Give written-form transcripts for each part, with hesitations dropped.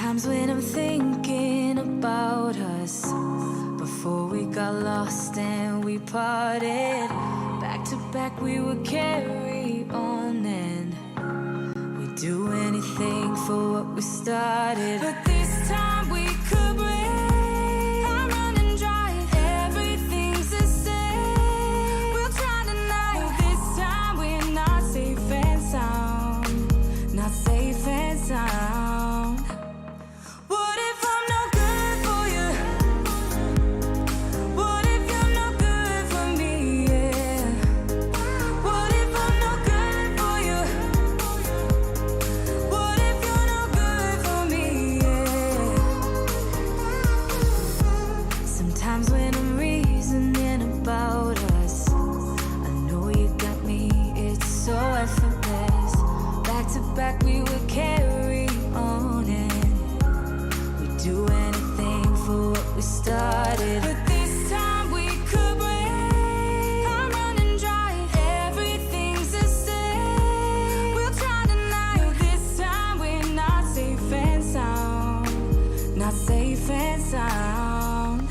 Sometimes when I'm thinking about us, before we got lost and we parted, back to back we would carry on and we'd do anything for what we started. But this time we could break. I'm running dry, everything's the same. We'll try tonight. This time we're not safe and sound, not safe and sound. What if I'm no good for you? What if you're no good for me? Yeah. What if I'm no good for you? What if you're no good for me? Yeah. Sometimes when I'm reasoning about us, I know you got me, it's so effortless. Back to back we would carry on and we'd do anything for what we started. But this time we could break. I'm running dry, everything's the same. We'll try tonight. This time we're not safe and sound, not safe and sound.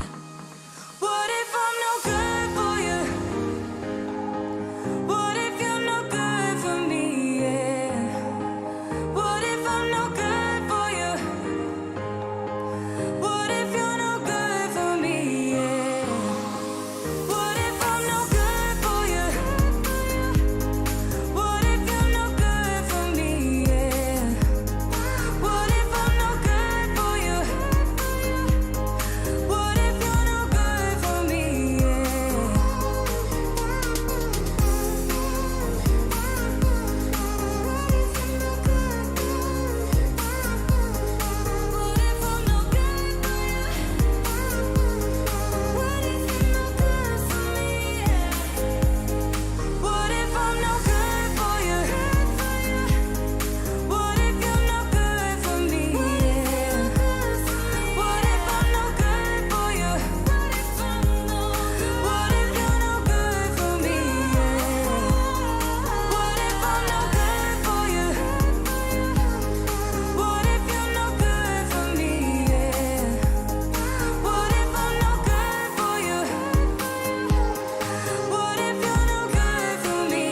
What if I'm no good for you? What if you're no good for me? Yeah. What if I'm no good for you? What if you're no good for me? Yeah. What if I'm no good for you? What if you're no good for me? Yeah. What if I'm no good for you? What if you're no good for me? Yeah. What if I'm no good for you? What if you're no good for me? Yeah. What if I'm no good for you? What if you're no good for me? Yeah. What if I'm no good for you? What if you're no good for me? Yeah. What if I'm no good for you? What if you're no good for me? Yeah. What if I'm no good for you? What if you're no good for me?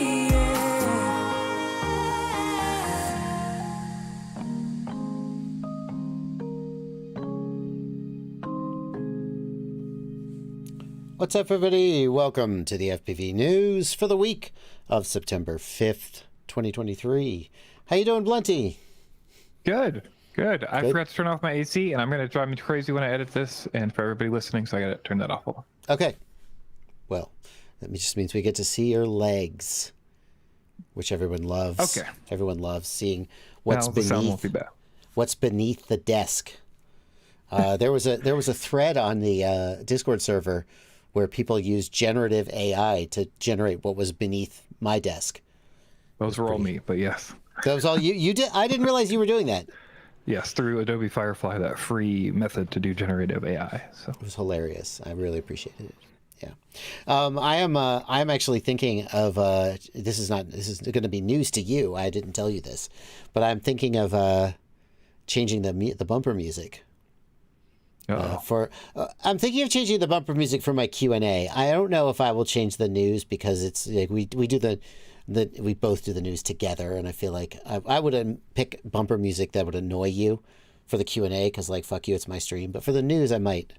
What's up, everybody? Welcome to the FPV news for the week of September 5th, 2023. How you doing, Blunty? Good. I forgot to turn off my AC, and I'm going to drive me crazy when I edit this, and for everybody listening, so I got to turn that off. Hold on. Okay. Well, that just means we get to see your legs, which everyone loves. Okay. Everyone loves seeing what's Now the sound won't be beneath bad. what's beneath the desk. There was a thread on the Discord server where people used generative AI to generate what was beneath my desk. Those were all me, but yes. That was all you did. I didn't realize you were doing that. Yes, through Adobe Firefly, that free method to do generative AI. So It was hilarious. I really appreciated it. Yeah. I'm actually thinking of this is going to be news to you. I didn't tell you this, but I'm thinking of changing the bumper music. I'm thinking of changing the bumper music for my Q&A. I don't know if I will change the news because it's like we do we both do the news together, and I feel like I would pick bumper music that would annoy you for the Q&A because, like, fuck you, it's my stream. But for the news, I might.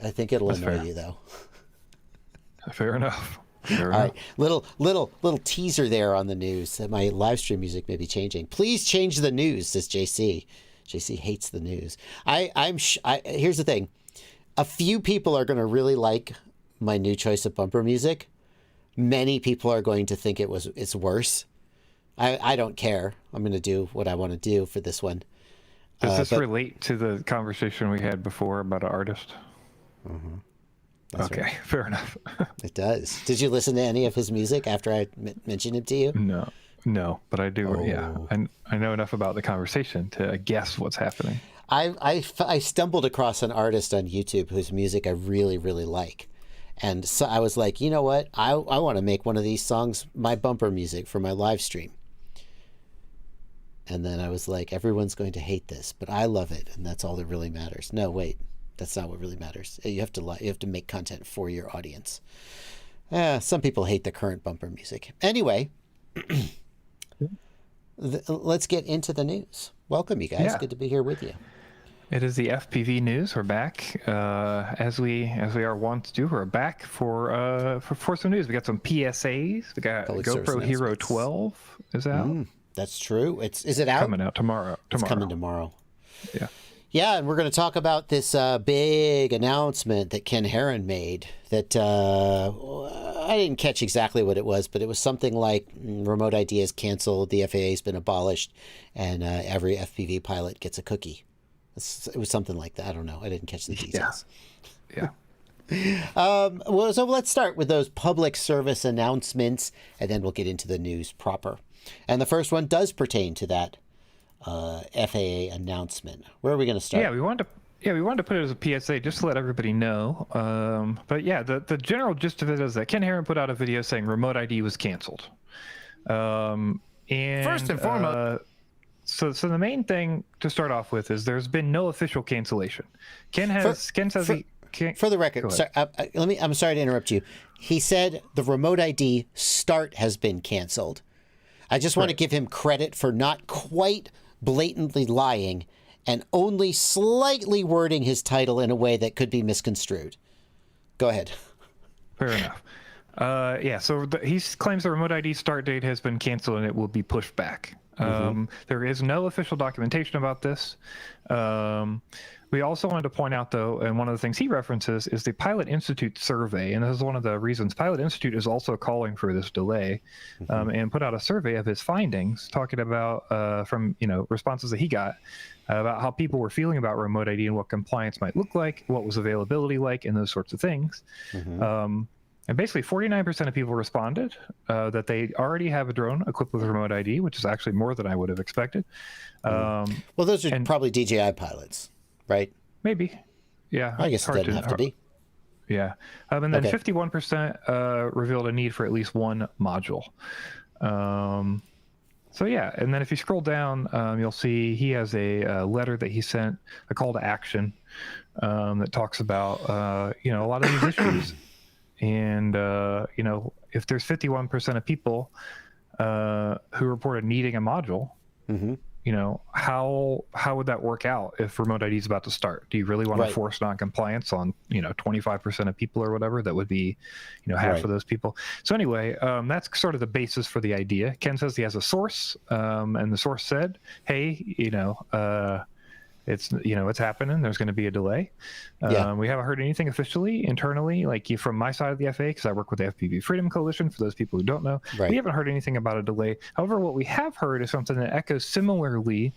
I think it'll annoy you, though. Fair enough. All right, little teaser there on the news that my live stream music may be changing. Please change the news, says JC. JC hates the news. Here's the thing. A few people are going to really like my new choice of bumper music. Many people are going to think it's worse. I don't care. I'm going to do what I want to do for this one. Does this relate to the conversation we had before about an artist? Mm-hmm. Okay, right. Fair enough. It does. Did you listen to any of his music after I mentioned it to you? No, but I do. Yeah, I know enough about the conversation to guess what's happening. I stumbled across an artist on YouTube whose music I really, really like. And so I was like, you know what? I want to make one of these songs my bumper music for my live stream. And then I was like, everyone's going to hate this, but I love it, and that's all that really matters. No, wait, that's not what really matters. You have to make content for your audience. Some people hate the current bumper music. Anyway, let's get into the news. Welcome, you guys. Yeah. Good to be here with you. It is the FPV news. We're back, as we are wont to do. We're back for some news. We got some PSAs. We got Public service GoPro Hero announcements. 12 is out. That's true. Is it out? Coming out tomorrow. It's coming tomorrow. Yeah. Yeah, and we're going to talk about this big announcement that Ken Heron made that I didn't catch exactly what it was, but it was something like RemoteID is canceled, the FAA has been abolished, and every FPV pilot gets a cookie. It was something like that. I don't know. I didn't catch the details. Yeah. Well, so let's start with those public service announcements, and then we'll get into the news proper. And the first one does pertain to that FAA announcement. Where are we going to start? Yeah, we wanted to put it as a PSA just to let everybody know. But yeah, the general gist of it is that Ken Heron put out a video saying RemoteID was canceled. And First and foremost, so the main thing to start off with is there's been no official cancellation. Ken says for the record, sorry, I'm sorry to interrupt you. He said the RemoteID start has been canceled. I just want to give him credit for not quite blatantly lying and only slightly wording his title in a way that could be misconstrued. Go ahead. Fair enough. Yeah, so he claims the RemoteID start date has been canceled and it will be pushed back. There is no official documentation about this. We also wanted to point out, though, and one of the things he references is the Pilot Institute survey, and this is one of the reasons Pilot Institute is also calling for this delay, and put out a survey of his findings, talking about from responses that he got about how people were feeling about RemoteID and what compliance might look like, what was availability like, and those sorts of things. And basically 49% of people responded that they already have a drone equipped with RemoteID, which is actually more than I would have expected. Well, those are probably DJI pilots, right? Maybe. Yeah. I guess it doesn't have to be. Yeah. And then 51% revealed a need for at least one module. So yeah, and then if you scroll down, you'll see he has a letter that he sent, a call to action that talks about, a lot of these issues. And, if there's 51% of people who reported needing a module, how would that work out if RemoteID is about to start? Do you really want to force non-compliance on, 25% of people or whatever? That would be, half of those people. So anyway, that's sort of the basis for the idea. Ken says he has a source, and the source said, hey, it's happening. There's going to be a delay. We haven't heard anything officially internally, like from my side of the FAA, because I work with the FPV Freedom Coalition. For those people who don't know, we haven't heard anything about a delay. However, what we have heard is something that echoes similarly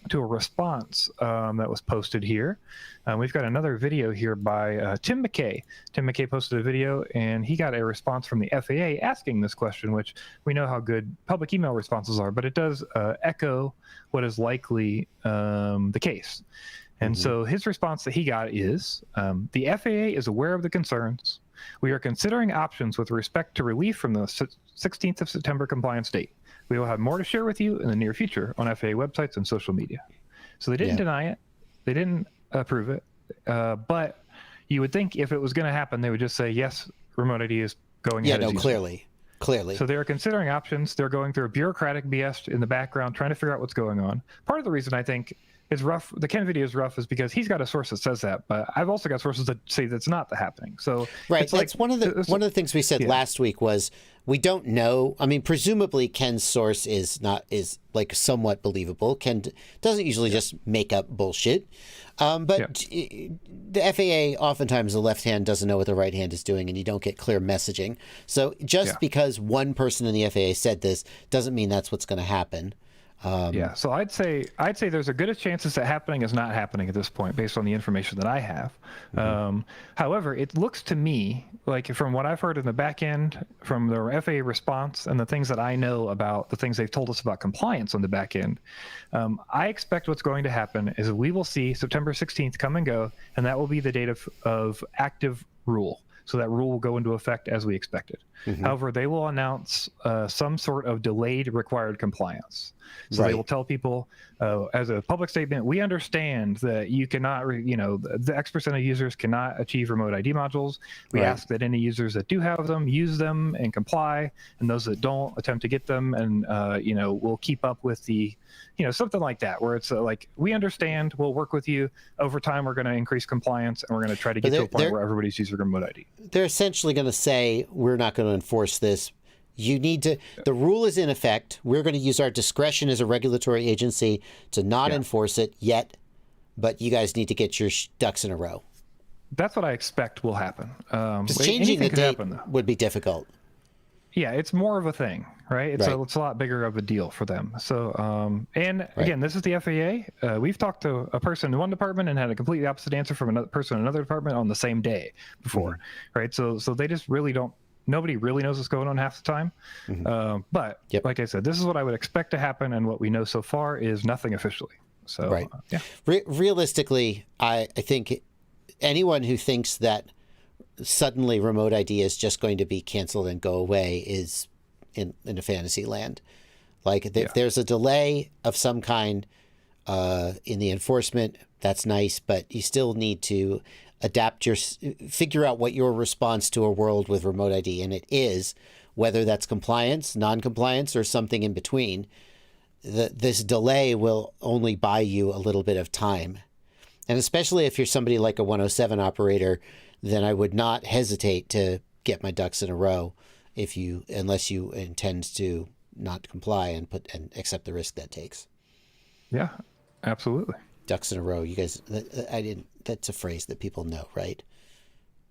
to a response that was posted here. We've got another video here by Tim McKay. Tim McKay posted a video, and he got a response from the FAA asking this question, which we know how good public email responses are, but it does echo what is likely the case. And so his response that he got is, the FAA is aware of the concerns. We are considering options with respect to relief from the 16th of September compliance date. We will have more to share with you in the near future on FAA websites and social media. So they didn't deny it. They didn't approve it. But you would think if it was going to happen, they would just say, yes, RemoteID is going ahead. Clearly. So they're considering options. They're going through a bureaucratic BS in the background, trying to figure out what's going on. Part of the reason I think is rough, the Ken video is rough, is because he's got a source that says that, but I've also got sources that say that's not happening. So that's one of the things we said last week was we don't know. I mean, presumably Ken's source is like somewhat believable. Ken doesn't usually just make up bullshit. But the FAA, oftentimes the left hand doesn't know what the right hand is doing, and you don't get clear messaging. So just because one person in the FAA said this doesn't mean that's what's going to happen. So I'd say there's a good chance it's happening is not happening at this point based on the information that I have. However, it looks to me like from what I've heard in the back end, from the FAA response and the things that I know about the things they've told us about compliance on the back end, I expect what's going to happen is we will see September 16th come and go, and that will be the date of active rule. So that rule will go into effect as we expected. However, they will announce some sort of delayed required compliance. So they will tell people as a public statement, we understand that you cannot, the X percent of users cannot achieve remote ID modules. We ask that any users that do have them, use them and comply, and those that don't, attempt to get them, and, we'll keep up with the, something like that, where it's like, we understand, we'll work with you. Over time, we're going to increase compliance, and we're going to try to get to a point where everybody's using remote ID. They're essentially going to say, we're not going to enforce this. You need to, the rule is in effect. We're going to use our discretion as a regulatory agency to not enforce it yet, but you guys need to get your ducks in a row. That's what I expect will happen. Changing the date would be difficult. Yeah, it's more of a thing, right? It's a lot bigger of a deal for them. So, again, this is the FAA. We've talked to a person in one department and had a completely opposite answer from another person in another department on the same day before, right? So they just really don't. Nobody really knows what's going on half the time. But like I said, this is what I would expect to happen, and what we know so far is nothing officially. So, realistically, I think anyone who thinks that suddenly remote ID is just going to be canceled and go away is in a fantasy land. Like if there's a delay of some kind in the enforcement, that's nice, but you still need to figure out what your response to a world with remote ID, and it is, whether that's compliance, non-compliance, or something in between. This delay will only buy you a little bit of time. And especially if you're somebody like a 107 operator, then I would not hesitate to get my ducks in a row unless you intend to not comply and accept the risk that takes. Yeah, absolutely. Ducks in a row. You guys, that's a phrase that people know, right?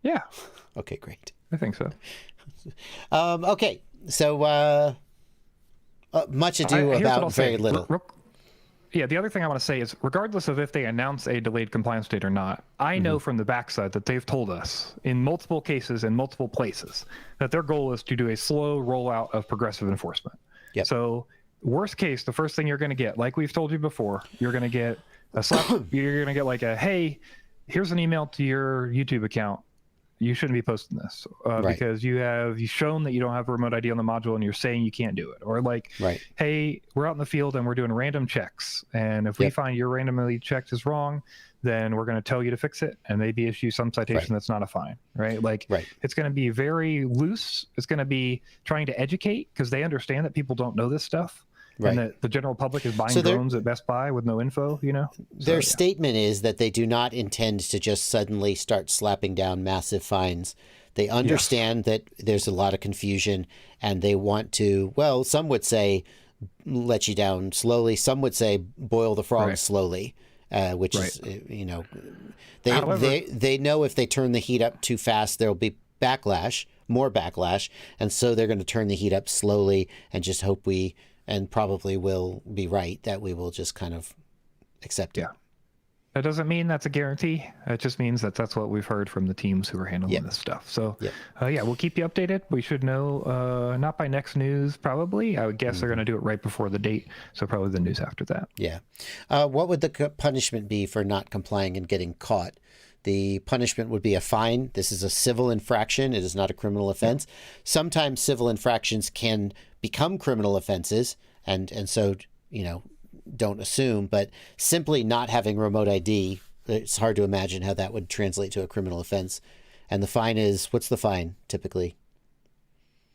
Yeah. Okay, great. I think so. Okay. So, much ado about very little. The other thing I want to say is, regardless of if they announce a delayed compliance date or not, I know from the backside that they've told us in multiple cases in multiple places that their goal is to do a slow rollout of progressive enforcement. Yep. So worst case, the first thing you're going to get, like we've told you before, you're going to get a slap. You're going to get like a, hey, here's an email to your YouTube account. You shouldn't be posting this because you've shown that you don't have a remote ID on the module and you're saying you can't do it. Or like, hey, we're out in the field and we're doing random checks. And if we find your randomly checked is wrong, then we're going to tell you to fix it and maybe issue some citation that's not a fine, right? Like it's going to be very loose. It's going to be trying to educate because they understand that people don't know this stuff. And that the general public is buying drones at Best Buy with no info, Their statement is that they do not intend to just suddenly start slapping down massive fines. They understand that there's a lot of confusion and they want to, well, some would say let you down slowly. Some would say boil the frogs slowly, which is, they know if they turn the heat up too fast, there'll be more backlash. And so they're going to turn the heat up slowly and just hope and probably will be right that we will just kind of accept it. That doesn't mean that's a guarantee. It just means that's what we've heard from the teams who are handling this stuff. So, we'll keep you updated. We should know, not by next news, probably. I would guess they're going to do it right before the date. So probably the news after that. Yeah. What would the punishment be for not complying and getting caught? The punishment would be a fine. This is a civil infraction. It is not a criminal offense. Sometimes civil infractions can become criminal offenses, and so, don't assume, but simply not having remote ID, it's hard to imagine how that would translate to a criminal offense. And the fine is, what's the fine typically?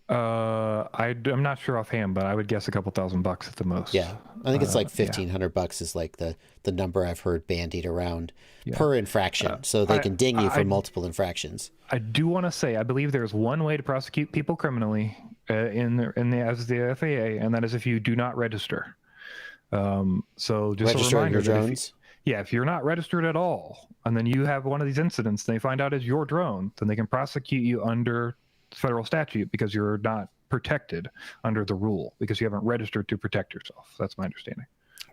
I'm not sure offhand, but I would guess a couple $1,000 at the most. Yeah, I think it's like $1,500 is like the number I've heard bandied around per infraction. So they can ding you for multiple infractions. I do want to say, I believe there's one way to prosecute people criminally as the FAA, and that is if you do not register. So just a reminder, your drones. If you're not registered at all, and then you have one of these incidents, and they find out it's your drone, then they can prosecute you under federal statute because you're not protected under the rule because you haven't registered to protect yourself. That's my understanding.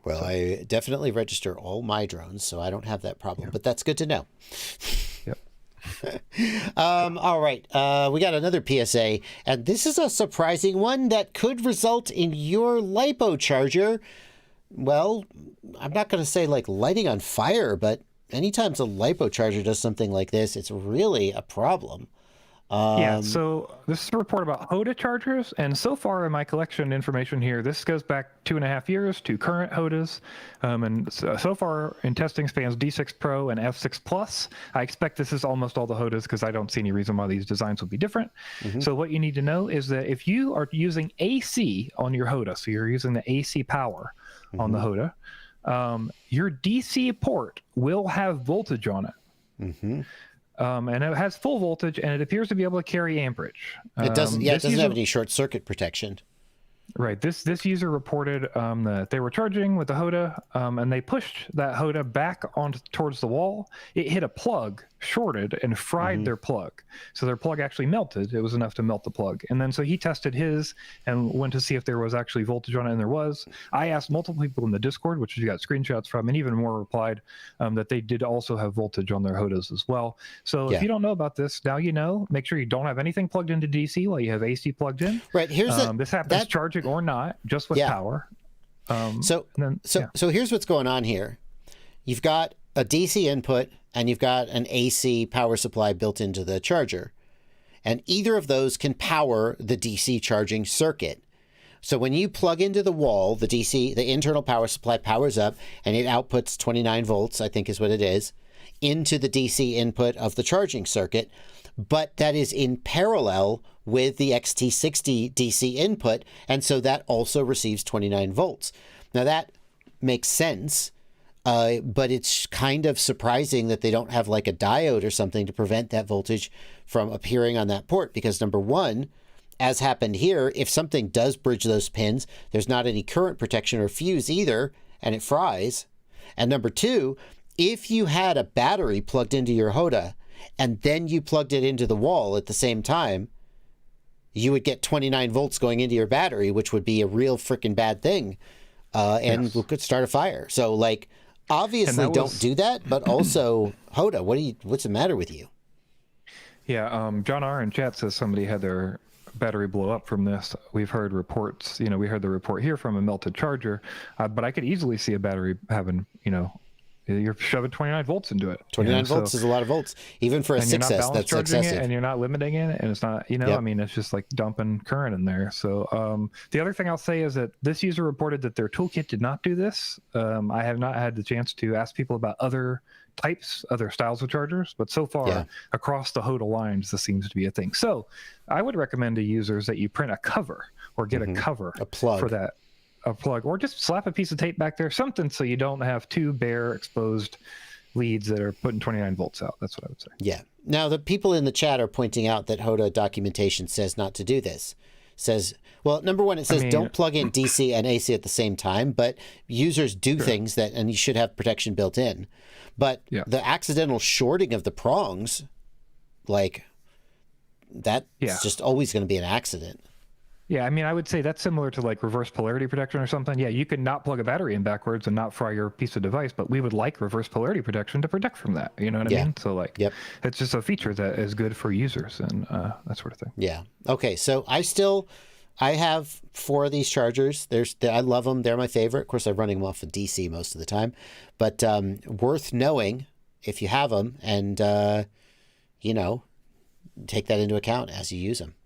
Well, I definitely register all my drones, so I don't have that problem, but that's good to know. All right. We got another PSA, and this is a surprising one that could result in your LiPo charger. Well, I'm not going to say like lighting on fire, but anytime a LiPo charger does something like this, it's really a problem. Yeah, so this is a report about HOTA chargers, and so far in my collection information here, this goes back 2.5 years to current HOTAs, and so far in testing spans D6 Pro and F6 Plus. I expect this is almost all the HOTAs because I don't see any reason why these designs would be different. So what you need to know is that if you are using AC on your HOTA, so you're using the AC power on the HOTA, your DC port will have voltage on it. And it has full voltage, and it appears to be able to carry amperage. It doesn't. Yeah, it doesn't have any short circuit protection. Right. This user reported that they were charging with the HOTA, and they pushed that HOTA back on towards the wall. It hit a plug, shorted, and fried their plug. So their plug actually melted. It was enough to melt the plug. And then so he tested his and went to see if there was actually voltage on it, and there was. I asked multiple people in the Discord, which you got screenshots from, and even more replied that they did also have voltage on their HOTAs as well. So if you don't know about this, now you know. Make sure you don't have anything plugged into DC while you have AC plugged in. Right. Here's this happens charging or not, just with power. So here's what's going on here. You've got a DC input and you've got an AC power supply built into the charger. And either of those can power the DC charging circuit. So when you plug into the wall, the internal power supply powers up and it outputs 29 volts, I think is what it is, into the DC input of the charging circuit. But that is in parallel with the XT60 DC input, and so that also receives 29 volts. Now that makes sense, but it's kind of surprising that they don't have like a diode or something to prevent that voltage from appearing on that port, because number one, as happened here, if something does bridge those pins, there's not any current protection or fuse either, and it fries. And number two, if you had a battery plugged into your HOTA and then you plugged it into the wall at the same time, you would get 29 volts going into your battery, which would be a real freaking bad thing, and could start a fire. So, like, obviously don't do that, but also, HOTA, what's the matter with you? Yeah, John R. in chat says somebody had their battery blow up from this. We've heard reports, we heard the report here from a melted charger, but I could easily see a battery having, you're shoving 29 volts into it. 29 volts is a lot of volts. Even for a 6S, that's excessive. And you're not limiting it, and it's not, I mean, it's just like dumping current in there. So the other thing I'll say is that this user reported that their toolkit did not do this. I have not had the chance to ask people about other styles of chargers, but so far across the HOTA lines, this seems to be a thing. So I would recommend to users that you print a cover or get a cover, a plug for that. A plug, or just slap a piece of tape back there, something so you don't have two bare exposed leads that are putting 29 volts out. That's what I would say. Yeah. Now, the people in the chat are pointing out that HOTA documentation says not to do this. Says, well, number one, it says don't plug in DC and AC at the same time, but users do things and you should have protection built in. But the accidental shorting of the prongs, like, that's just always going to be an accident. Yeah, I mean, I would say that's similar to like reverse polarity protection or something. Yeah, you can not plug a battery in backwards and not fry your piece of device, but we would like reverse polarity protection to protect from that. You know what I mean? So like, it's just a feature that is good for users and that sort of thing. Yeah. Okay. So I have 4 of these chargers. I love them. They're my favorite. Of course, I'm running them off of DC most of the time, but worth knowing if you have them and, take that into account as you use them.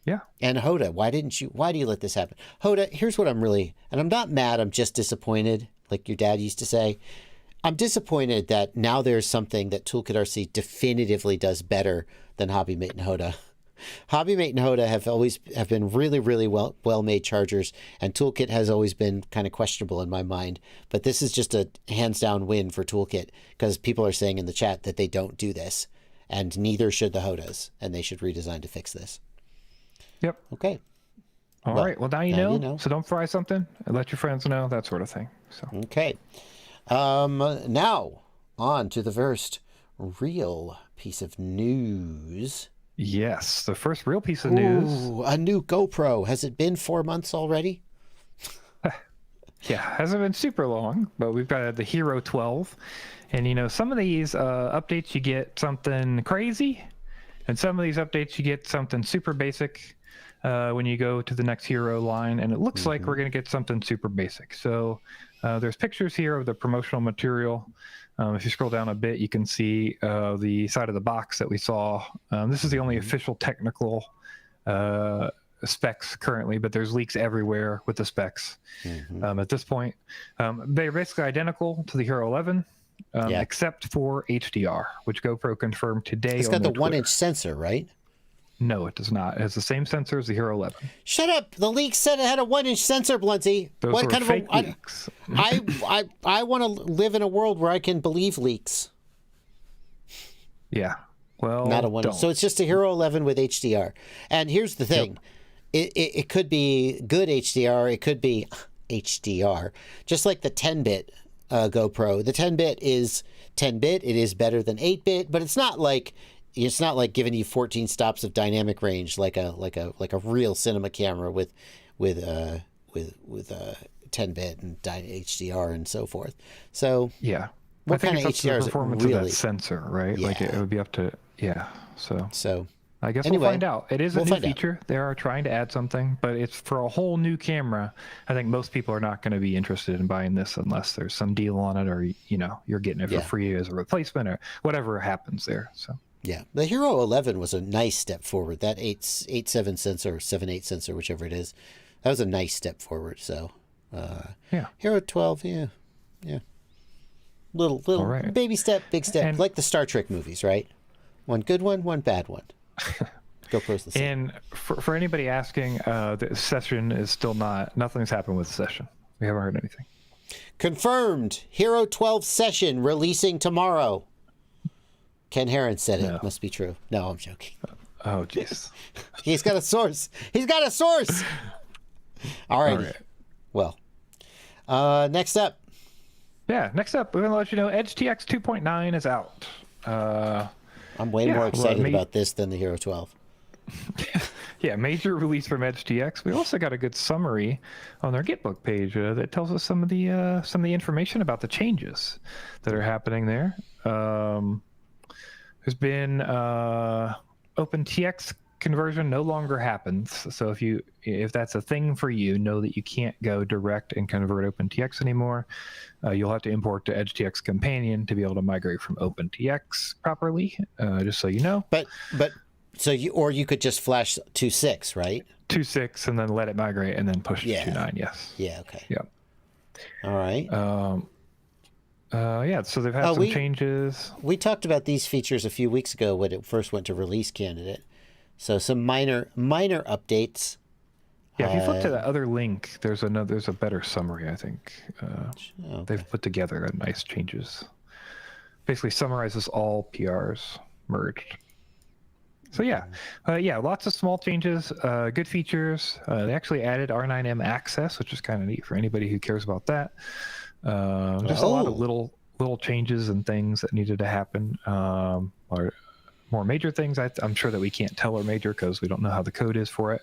Yeah. And HOTA, why do you let this happen? HOTA, here's what and I'm not mad, I'm just disappointed, like your dad used to say. I'm disappointed that now there's something that Toolkit RC definitively does better than HobbyMate and HOTA. HobbyMate and HOTA have been really, really well-made chargers, and Toolkit has always been kind of questionable in my mind. But this is just a hands-down win for Toolkit, because people are saying in the chat that they don't do this, and neither should the HOTAs, and they should redesign to fix this. Yep. Okay. All right. Well, now you know. So don't fry something and let your friends know, that sort of thing. So. Okay. Now on to the first real piece of news. Yes, the first real piece of news. A new GoPro. Has it been 4 months already? Yeah, hasn't been super long, but we've got the Hero 12. And, some of these updates, you get something crazy. And some of these updates, you get something super basic when you go to the next Hero line. And it looks like we're going to get something super basic. So there's pictures here of the promotional material. If you scroll down a bit, you can see the side of the box that we saw. This is the only official technical specs currently, but there's leaks everywhere with the specs at this point. They're basically identical to the Hero 11, except for HDR, which GoPro confirmed today. It's got the 1-inch sensor, right? No, it does not. It has the same sensor as the Hero 11. Shut up! The leak said it had a 1-inch sensor, Blunty. Those what were kind fake of a, leaks. I want to live in a world where I can believe leaks. Yeah. Well, Not a 1-inch. So it's just a Hero 11 with HDR. And here's the thing. It could be good HDR. It could be HDR. Just like the 10-bit GoPro. The 10-bit is 10-bit. It is better than 8-bit, but it's not like giving you 14 stops of dynamic range like a real cinema camera with 10-bit and HDR and so forth. So yeah, what kind of HDR is it performance really? of that sensor, right? Yeah. Like it would be up to So I guess anyway, we'll find out. It is a new feature. They are trying to add something, but it's for a whole new camera. I think most people are not going to be interested in buying this unless there's some deal on it, or you're getting it for free as a replacement, or whatever happens there. So. Yeah, the Hero 11 was a nice step forward. That 8.7 sensor, or 7.8 sensor, whichever it is, that was a nice step forward. So, Hero 12, yeah, little right. baby step, big step, like the Star Trek movies, right? One good one, one bad one. GoPro's the same. And for anybody asking, the session is still nothing's happened with the session. We haven't heard anything. Confirmed. Hero 12 session releasing tomorrow. Ken Heron said it. Must be true. No, I'm joking. Oh, jeez. He's got a source. All right. Well, next up. Yeah, next up, we're going to let you know EdgeTX 2.9 is out. I'm way more excited about this than the Hero 12. Yeah, major release from EdgeTX. We also got a good summary on their Gitbook page that tells us some of the information about the changes that are happening there. There's been OpenTX conversion no longer happens. So if that's a thing for you, know that you can't go direct and convert OpenTX anymore. You'll have to import to EdgeTX Companion to be able to migrate from OpenTX properly. Just so you know. But you could just flash 2.6, right? 2.6 and then let it migrate and then push to 2.9. Yes. Yeah. Okay. Yeah. All right. So they've had some changes. We talked about these features a few weeks ago when it first went to release candidate. So some minor updates. Yeah, if you flip to the other link, there's a better summary, I think. They've put together a nice changes. Basically summarizes all PRs merged. So lots of small changes, good features. They actually added R9M access, which is kind of neat for anybody who cares about that. Just a lot of little changes and things that needed to happen. Or more major things, I'm sure that we can't tell are major because we don't know how the code is for it.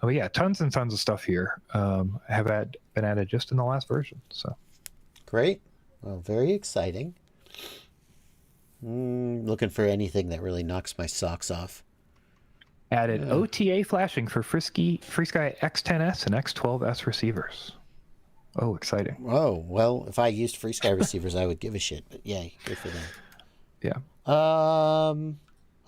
But yeah, tons and tons of stuff here have been added just in the last version. So great. Well, very exciting. Looking for anything that really knocks my socks off. Added OTA flashing for FreeSky X10S and X12S receivers. Oh, exciting. Oh, well, if I used FreeSky receivers, I would give a shit. But yay, good for them. Yeah.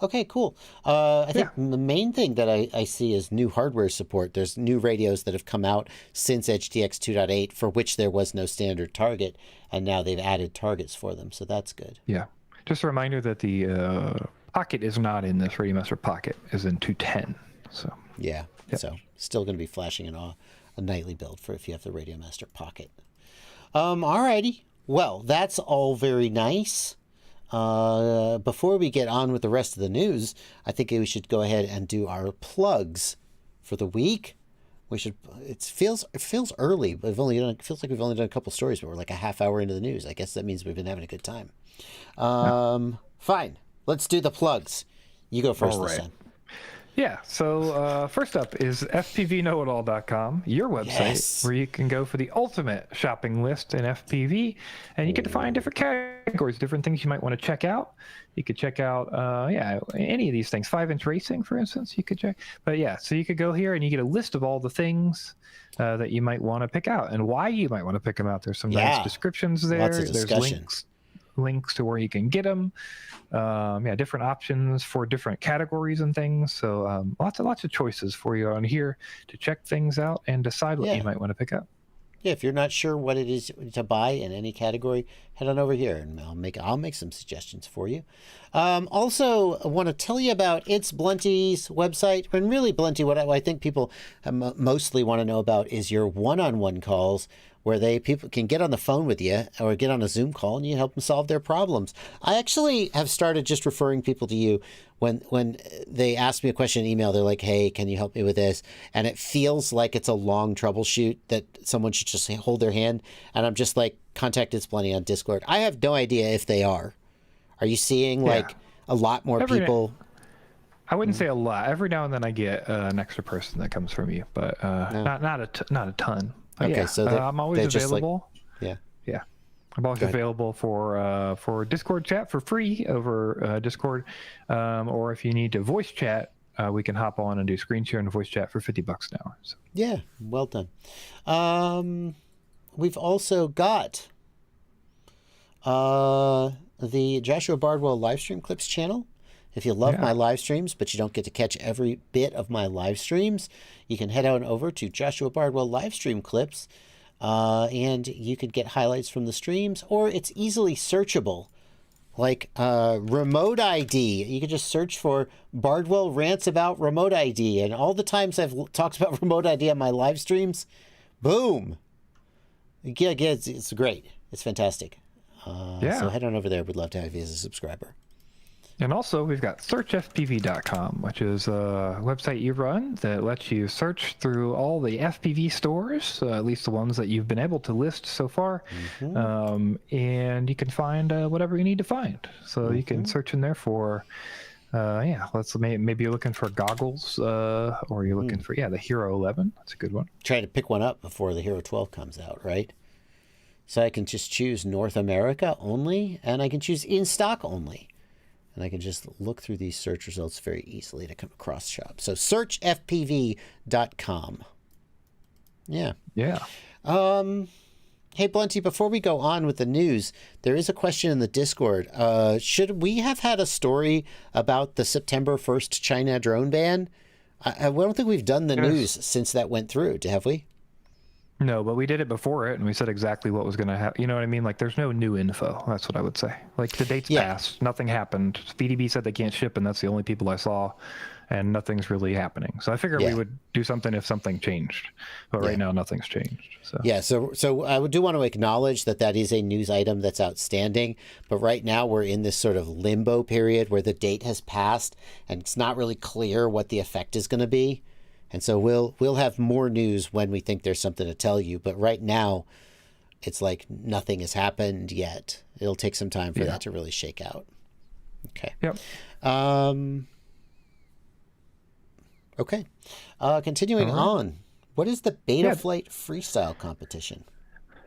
Okay, cool. I think the main thing that I see is new hardware support. There's new radios that have come out since EdgeTX 2.8 for which there was no standard target, and now they've added targets for them, so that's good. Yeah. Just a reminder that the Pocket is not in this. RadioMaster Pocket is in 210. So yeah. So still going to be flashing in a nightly build for if you have the RadioMaster Pocket. Alrighty. Well, that's all very nice. Before we get on with the rest of the news, I think we should go ahead and do our plugs for the week. We should. It feels early, but it feels like we've only done a couple stories, but we're like a half hour into the news. I guess that means we've been having a good time. Fine. Let's do the plugs. You go first this time. Yeah, so first up is FPVKnowItAll.com, your website where you can go for the ultimate shopping list in FPV, and you get to find different categories, different things you might want to check out. You could check out, any of these things. 5-inch racing, for instance, you could check. But yeah, so you could go here and you get a list of all the things that you might want to pick out and why you might want to pick them out. There's some nice descriptions there. Lots of discussion. There's links. links to where you can get them. Different options for different categories and things. So lots of choices for you on here to check things out and decide what you might want to pick up. Yeah, if you're not sure what it is to buy in any category, head on over here and I'll make some suggestions for you. Also, I want to tell you about ItsBlunty's website. And really, Blunty, what I think people mostly want to know about is your one-on-one calls, where people can get on the phone with you or get on a Zoom call and you help them solve their problems. I actually have started just referring people to you when they ask me a question in email. They're like, hey, can you help me with this? And it feels like it's a long troubleshoot that someone should just hold their hand. And I'm just like, contact ItsBlunty on Discord. I have no idea if they are. Are you seeing like a lot more people? I wouldn't say a lot. Every now and then I get an extra person that comes from you, but not a ton. Okay, so I'm always available. Yeah. I'm always available for Discord chat for free over Discord, or if you need to voice chat, we can hop on and do screen share and voice chat for $50 an hour. So. Yeah, well done. We've also got the Joshua Bardwell livestream clips channel. If you love my live streams, but you don't get to catch every bit of my live streams, you can head on over to Joshua Bardwell livestream clips, and you could get highlights from the streams, or it's easily searchable, like RemoteID. You can just search for Bardwell rants about RemoteID, and all the times I've talked about RemoteID on my live streams, boom. Yeah, it's great. It's fantastic. So head on over there. We'd love to have you as a subscriber. And also, we've got searchfpv.com, which is a website you run that lets you search through all the FPV stores, at least the ones that you've been able to list so far, and you can find whatever you need to find. So you can search in there for, maybe you're looking for goggles, or you're looking for, the Hero 11. That's a good one. Try to pick one up before the Hero 12 comes out, right? So I can just choose North America only, and I can choose in stock only. And I can just look through these search results very easily to come across shop. So searchfpv.com. Yeah. Yeah. Hey, Blunty, before we go on with the news, there is a question in the Discord. Should we have had a story about the September 1st China drone ban? I don't think we've done the news since that went through, have we? No, but we did it before it, and we said exactly what was going to happen. You know what I mean? Like, there's no new info. That's what I would say. Like, the date's passed. Nothing happened. BDB said they can't ship, and that's the only people I saw, and nothing's really happening. So I figured we would do something if something changed. But right now, nothing's changed. So. Yeah, so I do want to acknowledge that is a news item that's outstanding. But right now, we're in this sort of limbo period where the date has passed, and it's not really clear what the effect is going to be. And so we'll have more news when we think there's something to tell you. But right now, it's like nothing has happened yet. It'll take some time for that to really shake out. Okay. Yep. Okay. Continuing on. What is the Betaflight Freestyle competition?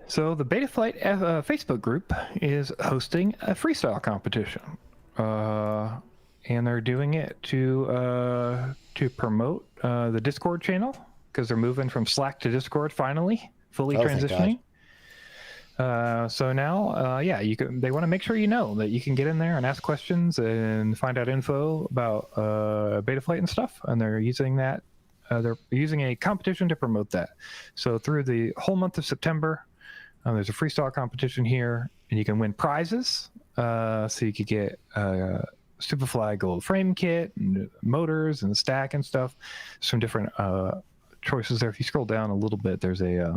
So the Betaflight Facebook group is hosting a freestyle competition. And they're doing it to promote the Discord channel, because they're moving from Slack to Discord finally, fully transitioning. So now, they want to make sure you know that you can get in there and ask questions and find out info about Betaflight and stuff. And they're using that. They're using a competition to promote that. So through the whole month of September, there's a freestyle competition here, and you can win prizes. So you could get Superfly gold frame kit and motors and stack and stuff. Some different choices there. If you scroll down a little bit, there's a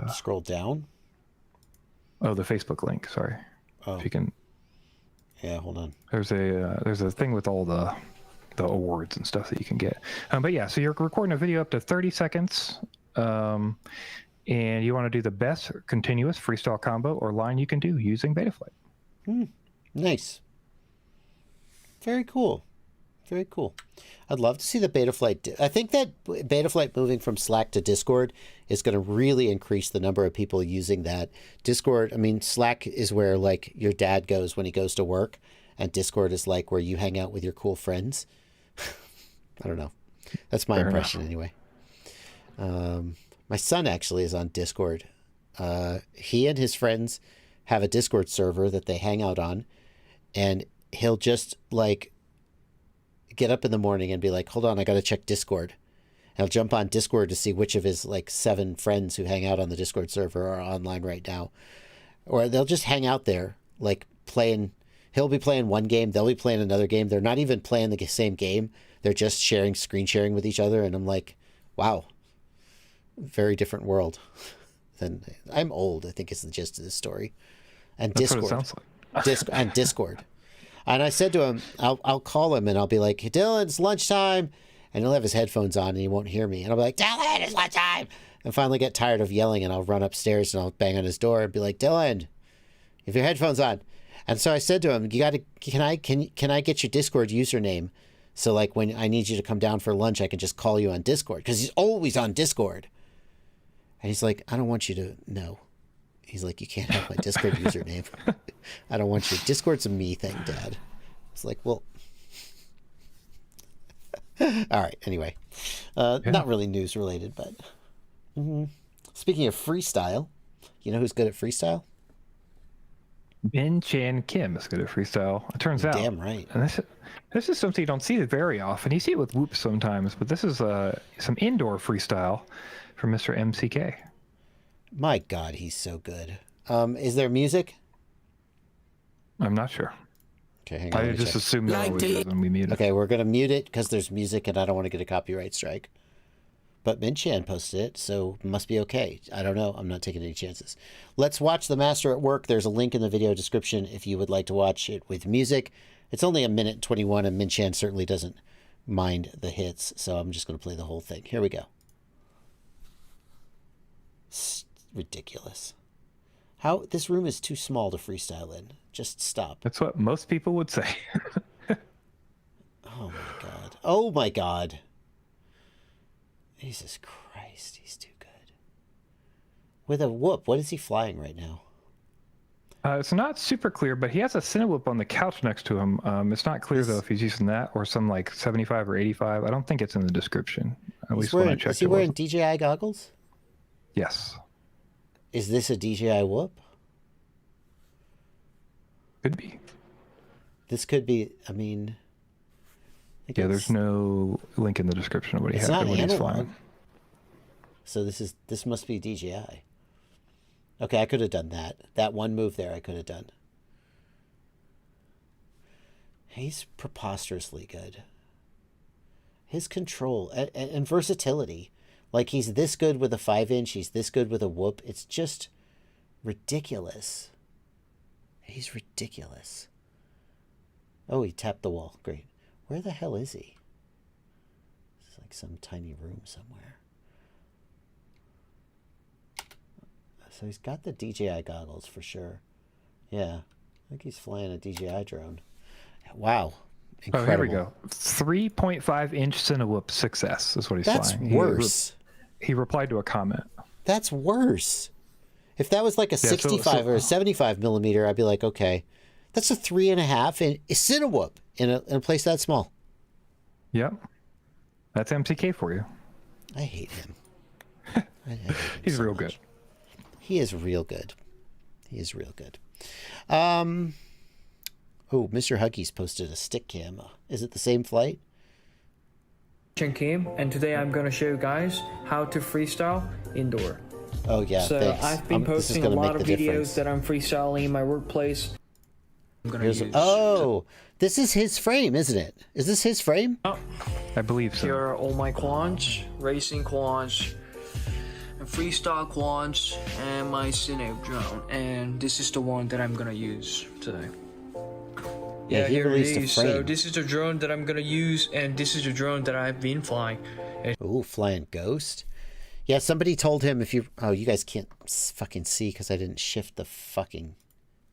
scroll down. Oh, the Facebook link. Sorry. Oh. If you can. Yeah, hold on. There's a thing with all the awards and stuff that you can get. But yeah, so you're recording a video up to 30 seconds. And you want to do the best continuous freestyle combo or line you can do using Betaflight. Nice. Very cool. Very cool. I'd love to see the Betaflight. I think that Betaflight moving from Slack to Discord is going to really increase the number of people using that. Discord, I mean, Slack is where like your dad goes when he goes to work, and Discord is like where you hang out with your cool friends. I don't know. That's my impression anyway. My son actually is on Discord. He and his friends have a Discord server that they hang out on, and he'll just like get up in the morning and be like, hold on, I got to check Discord. And he'll jump on Discord to see which of his like 7 friends who hang out on the Discord server are online right now. Or they'll just hang out there, like playing. He'll be playing one game, they'll be playing another game. They're not even playing the same game. They're just screen sharing with each other. And I'm like, wow, very different world. I'm old, I think is the gist of this story. And That's Discord. what it sounds like. Discord. And I said to him, I'll call him and I'll be like, hey, Dylan, it's lunchtime. And he'll have his headphones on and he won't hear me. And I'll be like, Dylan, it's lunchtime. And finally get tired of yelling and I'll run upstairs and I'll bang on his door and be like, Dylan, if your headphones on. And so I said to him, can I get your Discord username? So like when I need you to come down for lunch, I can just call you on Discord, because he's always on Discord. And he's like, I don't want you to know. He's like, you can't have my Discord username. I don't want you. Discord's a me thing, Dad. It's like, well, all right. Anyway, not really news related, but speaking of freestyle, you know who's good at freestyle? Bin Chan Kim is good at freestyle. It turns out. Damn right. And this is something you don't see very often. You see it with whoops sometimes, but this is some indoor freestyle from Mr. MCK. My God, he's so good. Is there music? I'm not sure. Okay, hang on. I just assume that always is when we mute it. Okay, we're going to mute it because there's music and I don't want to get a copyright strike. But Min-Chan posted it, so it must be okay. I don't know. I'm not taking any chances. Let's watch the master at work. There's a link in the video description if you would like to watch it with music. It's only 1:21, and Min-Chan certainly doesn't mind the hits, so I'm just going to play the whole thing. Here we go. It's ridiculous. How this room is too small to freestyle in. Just stop. That's what most people would say. Oh my God. Oh my God. Jesus Christ, he's too good. With a whoop, what is he flying right now? It's not super clear, but he has a Cinewhoop on the couch next to him. It's not clear, though, if he's using that or some like 75 or 85. I don't think it's in the description. At least when I checked. Is he wearing DJI goggles? Yes. Is this a DJI whoop? Could be. This could be, I mean... Yeah, there's no link in the description of what he has. It's not what he's analog. flying. So this must be DJI. Okay, I could have done that. That one move there I could have done. He's preposterously good. His control and versatility. Like, he's this good with a 5-inch. He's this good with a whoop. It's just ridiculous. He's ridiculous. Oh, he tapped the wall. Great. Where the hell is he? It's like some tiny room somewhere. So he's got the DJI goggles for sure. Yeah. I think he's flying a DJI drone. Wow. Incredible. Oh, here we go. 3.5-inch Cinewhoop 6S is what he's That's flying. worse. He replied to a comment. That's worse. If that was like a 65 or a 75 millimeter, I'd be like, okay. That's a 3.5 in a Cinewhoop in a place that small. Yep. That's MCK for you. I hate him. He's real good. He is real good. He is real good. Oh, Mr. Huggies posted a stick cam. Is it the same flight? Kim, and today I'm going to show you guys how to freestyle indoor. Oh yeah, so thanks. I've been posting a lot of videos that I'm freestyling in my workplace. Oh, this is his frame, isn't it? Is this his frame? Oh, I believe so. Here are all my quads, racing quads, and freestyle quads, and my Cine drone. And this is the one that I'm gonna use today. Yeah, here it is. So this is the drone that I'm gonna use, and this is the drone that I've been flying. Ooh, flying Ghost. Yeah, somebody told him if you... Oh, you guys can't fucking see because I didn't shift the fucking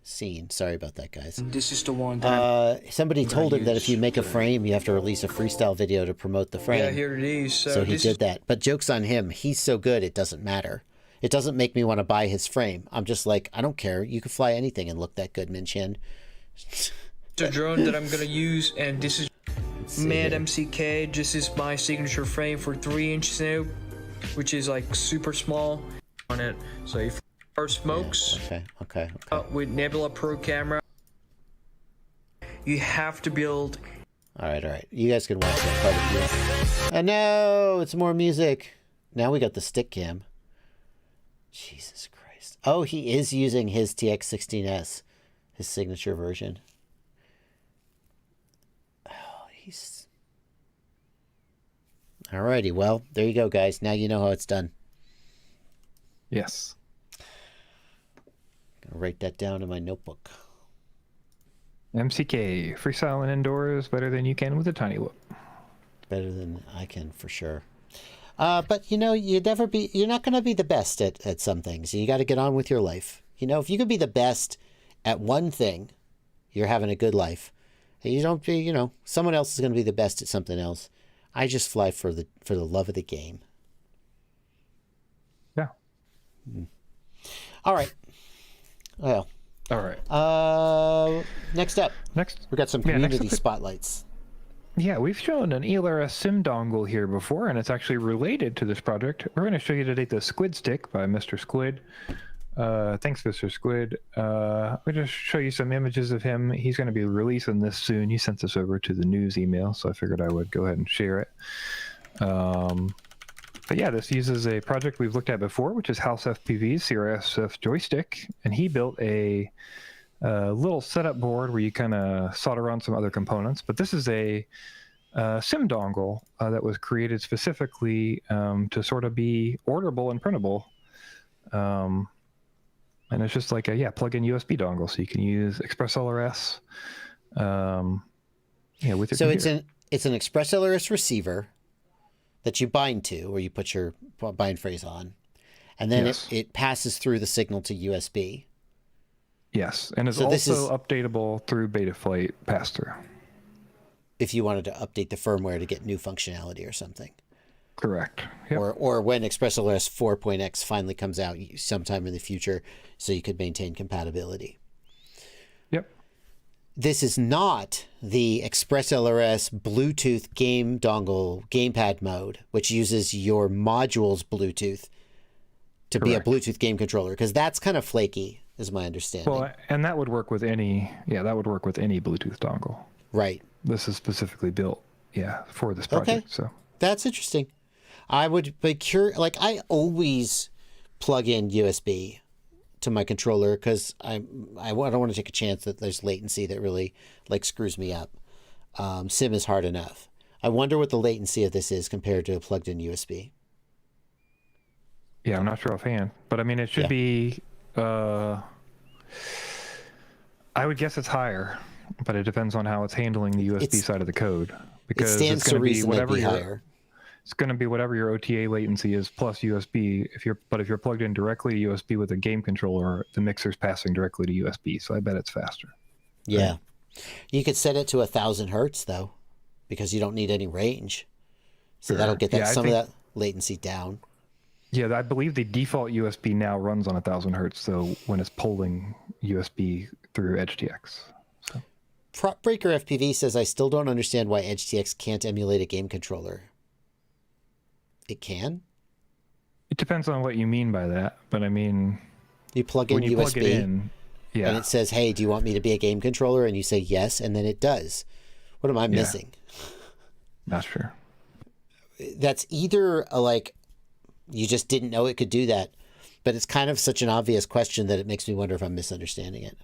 scene. Sorry about that, guys. And this is the one that somebody told him that if you make a frame, you have to release a freestyle video to promote the frame. Yeah, here it is. So he did that. But joke's on him. He's so good, it doesn't matter. It doesn't make me want to buy his frame. I'm just like, I don't care. You can fly anything and look that good, Min-Chan. The drone that I'm going to use, and this is Mad MCK. This is my signature frame for 3 inches now, which is like super small on it. So if or smokes. Yeah, okay. With Nebula Pro camera. You have to build. All right. You guys can watch that part of this. And no, it's more music. Now we got the stick cam. Jesus Christ. Oh, he is using his TX16S, his signature version. Oh, he's... Alrighty, well, there you go, guys. Now you know how it's done. Yes. Gonna write that down in my notebook. MCK, freestyle and indoors better than you can with a tiny whoop. Better than I can, for sure. But, you know, you're not going to be the best at some things. You got to get on with your life. You know, if you could be the best at one thing, you're having a good life. And you don't be, you know, someone else is going to be the best at something else. I just fly for the love of the game. Yeah. All right. Well. All right. Next up. We got some community spotlights. Yeah, we've shown an ELRS SIM dongle here before, and it's actually related to this project. We're going to show you today the Squid Stick by ThxMrSquid. Thanks, ThxMrSquid. We'll just show you some images of him. He's going to be releasing this soon. He sent this over to the news email, so I figured I would go ahead and share it. But yeah, this uses a project we've looked at before, which is House FPV's CRSF joystick, and he built a little setup board where you kind of solder on some other components. But this is a SIM dongle that was created specifically to sort of be orderable and printable. And it's just like a plug-in USB dongle, so you can use ExpressLRS. With your computer. It's an ExpressLRS receiver that you bind to, or you put your bind phrase on, and then it passes through the signal to USB. Yes, and it's also updatable through Betaflight pass-through. If you wanted to update the firmware to get new functionality or something. Correct. Yep. Or when ExpressLRS 4.x finally comes out sometime in the future, so you could maintain compatibility. Yep. This is not the ExpressLRS Bluetooth game dongle gamepad mode, which uses your module's Bluetooth to be a Bluetooth game controller, because that's kind of flaky, is my understanding. Well, and that would work with any Bluetooth dongle. Right. This is specifically built, for this project. Okay. So that's interesting. I would be curious. Like, I always plug in USB to my controller because I don't want to take a chance that there's latency that really screws me up. SIM is hard enough. I wonder what the latency of this is compared to a plugged-in USB. Yeah, I'm not sure offhand, but I mean it should be. I would guess it's higher, but it depends on how it's handling the USB side of the code. Because it stands to reason it'd be higher. It's going to be whatever your OTA latency is plus USB. If you're plugged in directly to USB with a game controller, the mixer's passing directly to USB. So I bet it's faster. Yeah, right? You could set it to 1,000 hertz though, because you don't need any range. So that'll get some of that latency down. Yeah, I believe the default USB now runs on 1,000 hertz. So when it's pulling USB through EdgeTX. So. PropBreaker FPV says, I still don't understand why EdgeTX can't emulate a game controller. It can? It depends on what you mean by that, but I mean... You plug in when you USB, plug it in, and it says, hey, do you want me to be a game controller? And you say yes, and then it does. What am I missing? Not sure. That's either you just didn't know it could do that, but it's kind of such an obvious question that it makes me wonder if I'm misunderstanding it.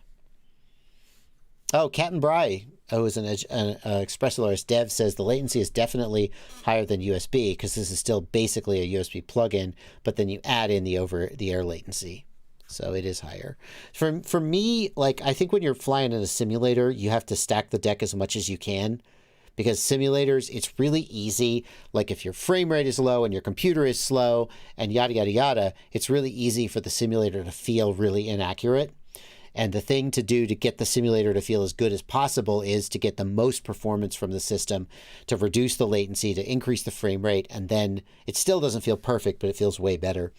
Oh, Captain Bry, who is an ExpressLRS dev, says the latency is definitely higher than USB because this is still basically a USB plugin, but then you add in the over-the-air latency. So it is higher. For me, I think when you're flying in a simulator, you have to stack the deck as much as you can because simulators, it's really easy. Like if your frame rate is low and your computer is slow and yada, yada, yada, it's really easy for the simulator to feel really inaccurate. And the thing to do to get the simulator to feel as good as possible is to get the most performance from the system, to reduce the latency, to increase the frame rate, and then it still doesn't feel perfect, but it feels way better.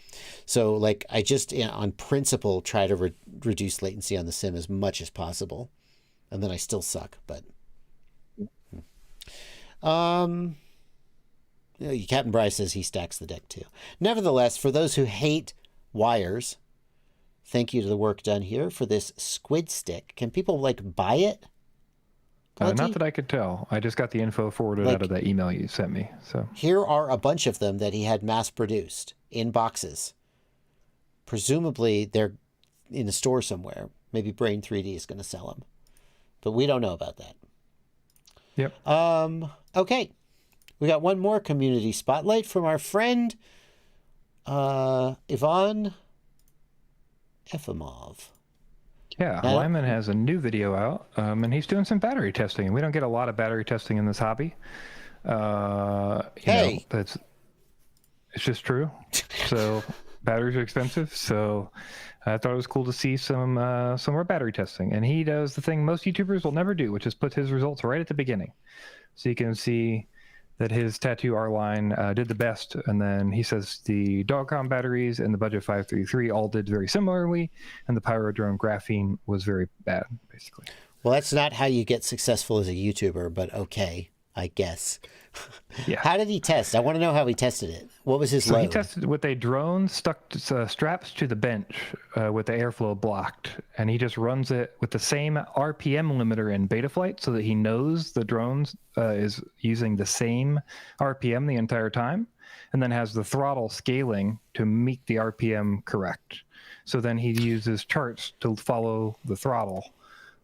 So I just, on principle, try to reduce latency on the sim as much as possible. And then I still suck, but... Captain Bryce says he stacks the deck too. Nevertheless, for those who hate wires... thank you to the work done here for this Squid Stick. Can people like buy it? Not that I could tell. I just got the info forwarded out of that email you sent me. So here are a bunch of them that he had mass produced in boxes. Presumably they're in a store somewhere. Maybe Brain 3D is going to sell them, but we don't know about that. Yep. Okay. We got one more community spotlight from our friend Ivan Efimov. Yeah, Limon has a new video out, and he's doing some battery testing. And we don't get a lot of battery testing in this hobby. It's just true. So batteries are expensive. So I thought it was cool to see some more battery testing. And he does the thing most YouTubers will never do, which is put his results right at the beginning, so you can see that his Tattoo R line did the best, and then he says the Dogcom batteries and the Budget 533 all did very similarly, and the Pyrodrone Graphene was very bad, basically. Well, that's not how you get successful as a YouTuber, but okay, I guess. Yeah. How did he test? I want to know how he tested it. What was his load? He tested with a drone stuck to, straps to the bench with the airflow blocked, and he just runs it with the same RPM limiter in Betaflight so that he knows the drone is using the same RPM the entire time, and then has the throttle scaling to make the RPM correct. So then he uses charts to follow the throttle.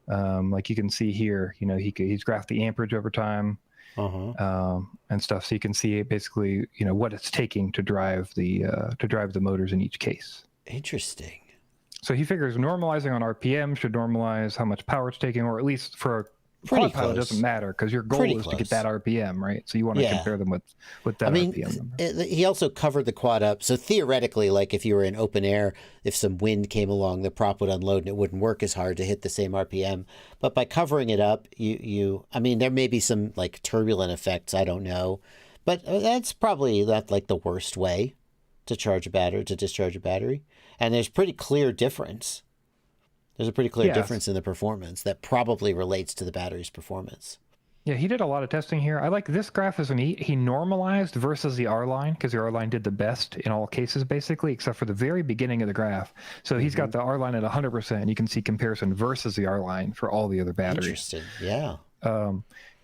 Like you can see here, he's graphed the amperage over time. And stuff, so you can see basically, what it's taking to drive the motors in each case. Interesting. So he figures normalizing on RPM should normalize how much power it's taking, or at least for a Pretty quad pilot, it close. doesn't matter because your goal is to get that RPM, right? So you want to compare them with that RPM number. He also covered the quad up. So theoretically, like if you were in open air, if some wind came along, the prop would unload and it wouldn't work as hard to hit the same RPM. But by covering it up, I mean, there may be some like turbulent effects. I don't know. But that's probably not like the worst way to discharge a battery. And there's pretty clear difference. There's a pretty clear difference in the performance that probably relates to the battery's performance. Yeah, he did a lot of testing here. I like this graph as he normalized versus the R line, because the R line did the best in all cases, basically, except for the very beginning of the graph. So he's got the R line at 100%, and you can see comparison versus the R line for all the other batteries. Interesting, yeah.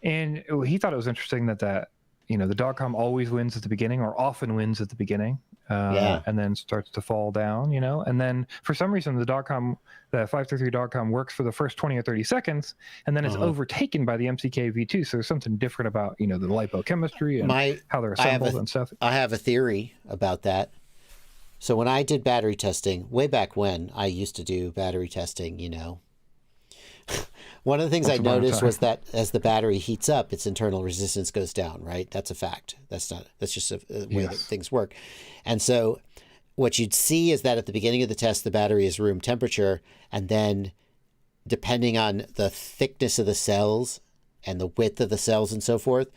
And he thought it was interesting that the Dogcom always wins at the beginning, or often wins at the beginning, and then starts to fall down, and then for some reason the 533 Dogcom works for the first 20 or 30 seconds, and then it's overtaken by the MCK V2. So there's something different about, the lipochemistry and how they're assembled and stuff. I have a theory about that. So when I did battery testing, way back when I used to do battery testing, one of the things I noticed was that as the battery heats up, its internal resistance goes down, right? That's a fact. That's just a way that things work. And so what you'd see is that at the beginning of the test, the battery is room temperature. And then depending on the thickness of the cells and the width of the cells and so forth,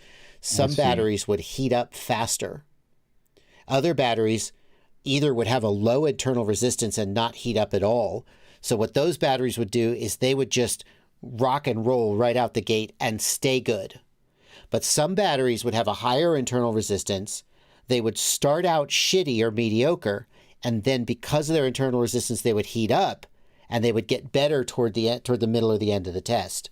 some batteries would heat up faster. Other batteries either would have a low internal resistance and not heat up at all. So what those batteries would do is they would just rock and roll right out the gate and stay good. But some batteries would have a higher internal resistance. They would start out shitty or mediocre, and then because of their internal resistance, they would heat up, and they would get better toward the middle or the end of the test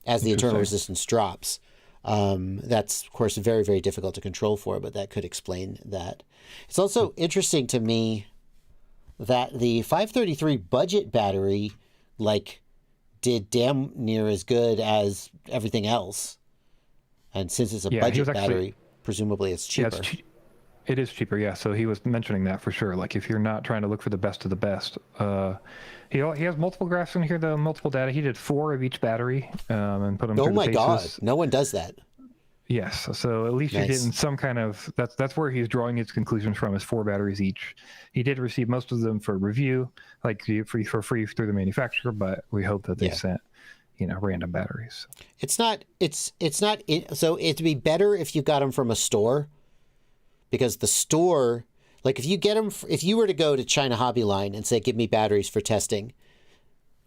as the internal resistance drops. That's, of course, very, very difficult to control for, but that could explain that. It's also interesting to me that the 533 budget battery, did damn near as good as everything else. And since it's a budget battery, presumably it's cheaper. Yeah, it is cheaper, yeah. So he was mentioning that for sure. Like if you're not trying to look for the best of the best. He has multiple graphs in here, the multiple data. He did 4 of each battery and put them through the paces. Oh my God, no one does that. Yes, so at least you're getting some kind of, that's where he's drawing his conclusions from, is 4 batteries each. He did receive most of them for review, for free through the manufacturer, but we hope that they sent, random batteries. So it'd be better if you got them from a store, because the store, if you were to go to China Hobby Line and say, give me batteries for testing,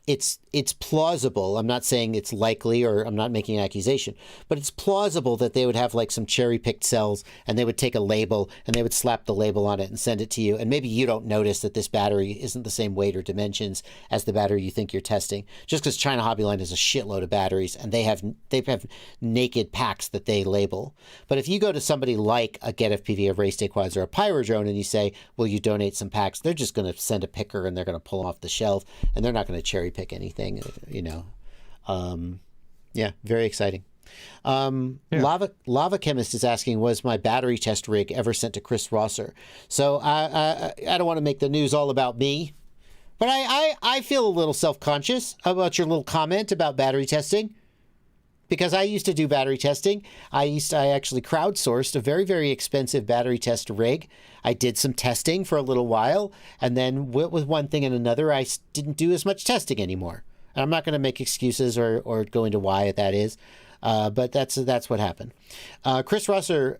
it's plausible. I'm not saying it's likely, or I'm not making an accusation, but it's plausible that they would have like some cherry-picked cells, and they would take a label and they would slap the label on it and send it to you. And maybe you don't notice that this battery isn't the same weight or dimensions as the battery you think you're testing, just because China Hobbyline has a shitload of batteries and they have naked packs that they label. But if you go to somebody like a Get FPV, a Race Day Quads, or a Pyro Drone, and you say, "Will you donate some packs?" They're just going to send a picker and they're going to pull off the shelf, and they're not going to cherry pick anything, you know. Yeah, very exciting. Lava Chemist is asking, was my battery test rig ever sent to Chris Rosser? So I don't want to make the news all about me, but I feel a little self-conscious about your little comment about battery testing, because I used to do battery testing. I actually crowdsourced a very, very expensive battery test rig. I did some testing for a little while, and then with one thing and another, I didn't do as much testing anymore. And I'm not going to make excuses or go into why that is, but that's what happened. Chris Rosser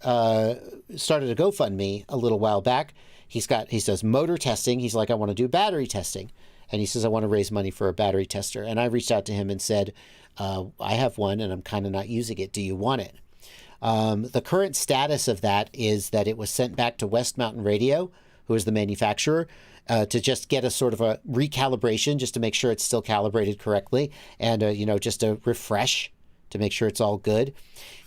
started a GoFundMe a little while back. He does motor testing. He's like, I want to do battery testing, and he says, I want to raise money for a battery tester. And I reached out to him and said, I have one and I'm kind of not using it. Do you want it? The current status of that is that it was sent back to West Mountain Radio, who is the manufacturer, to just get a sort of a recalibration, just to make sure it's still calibrated correctly, and just a refresh to make sure it's all good.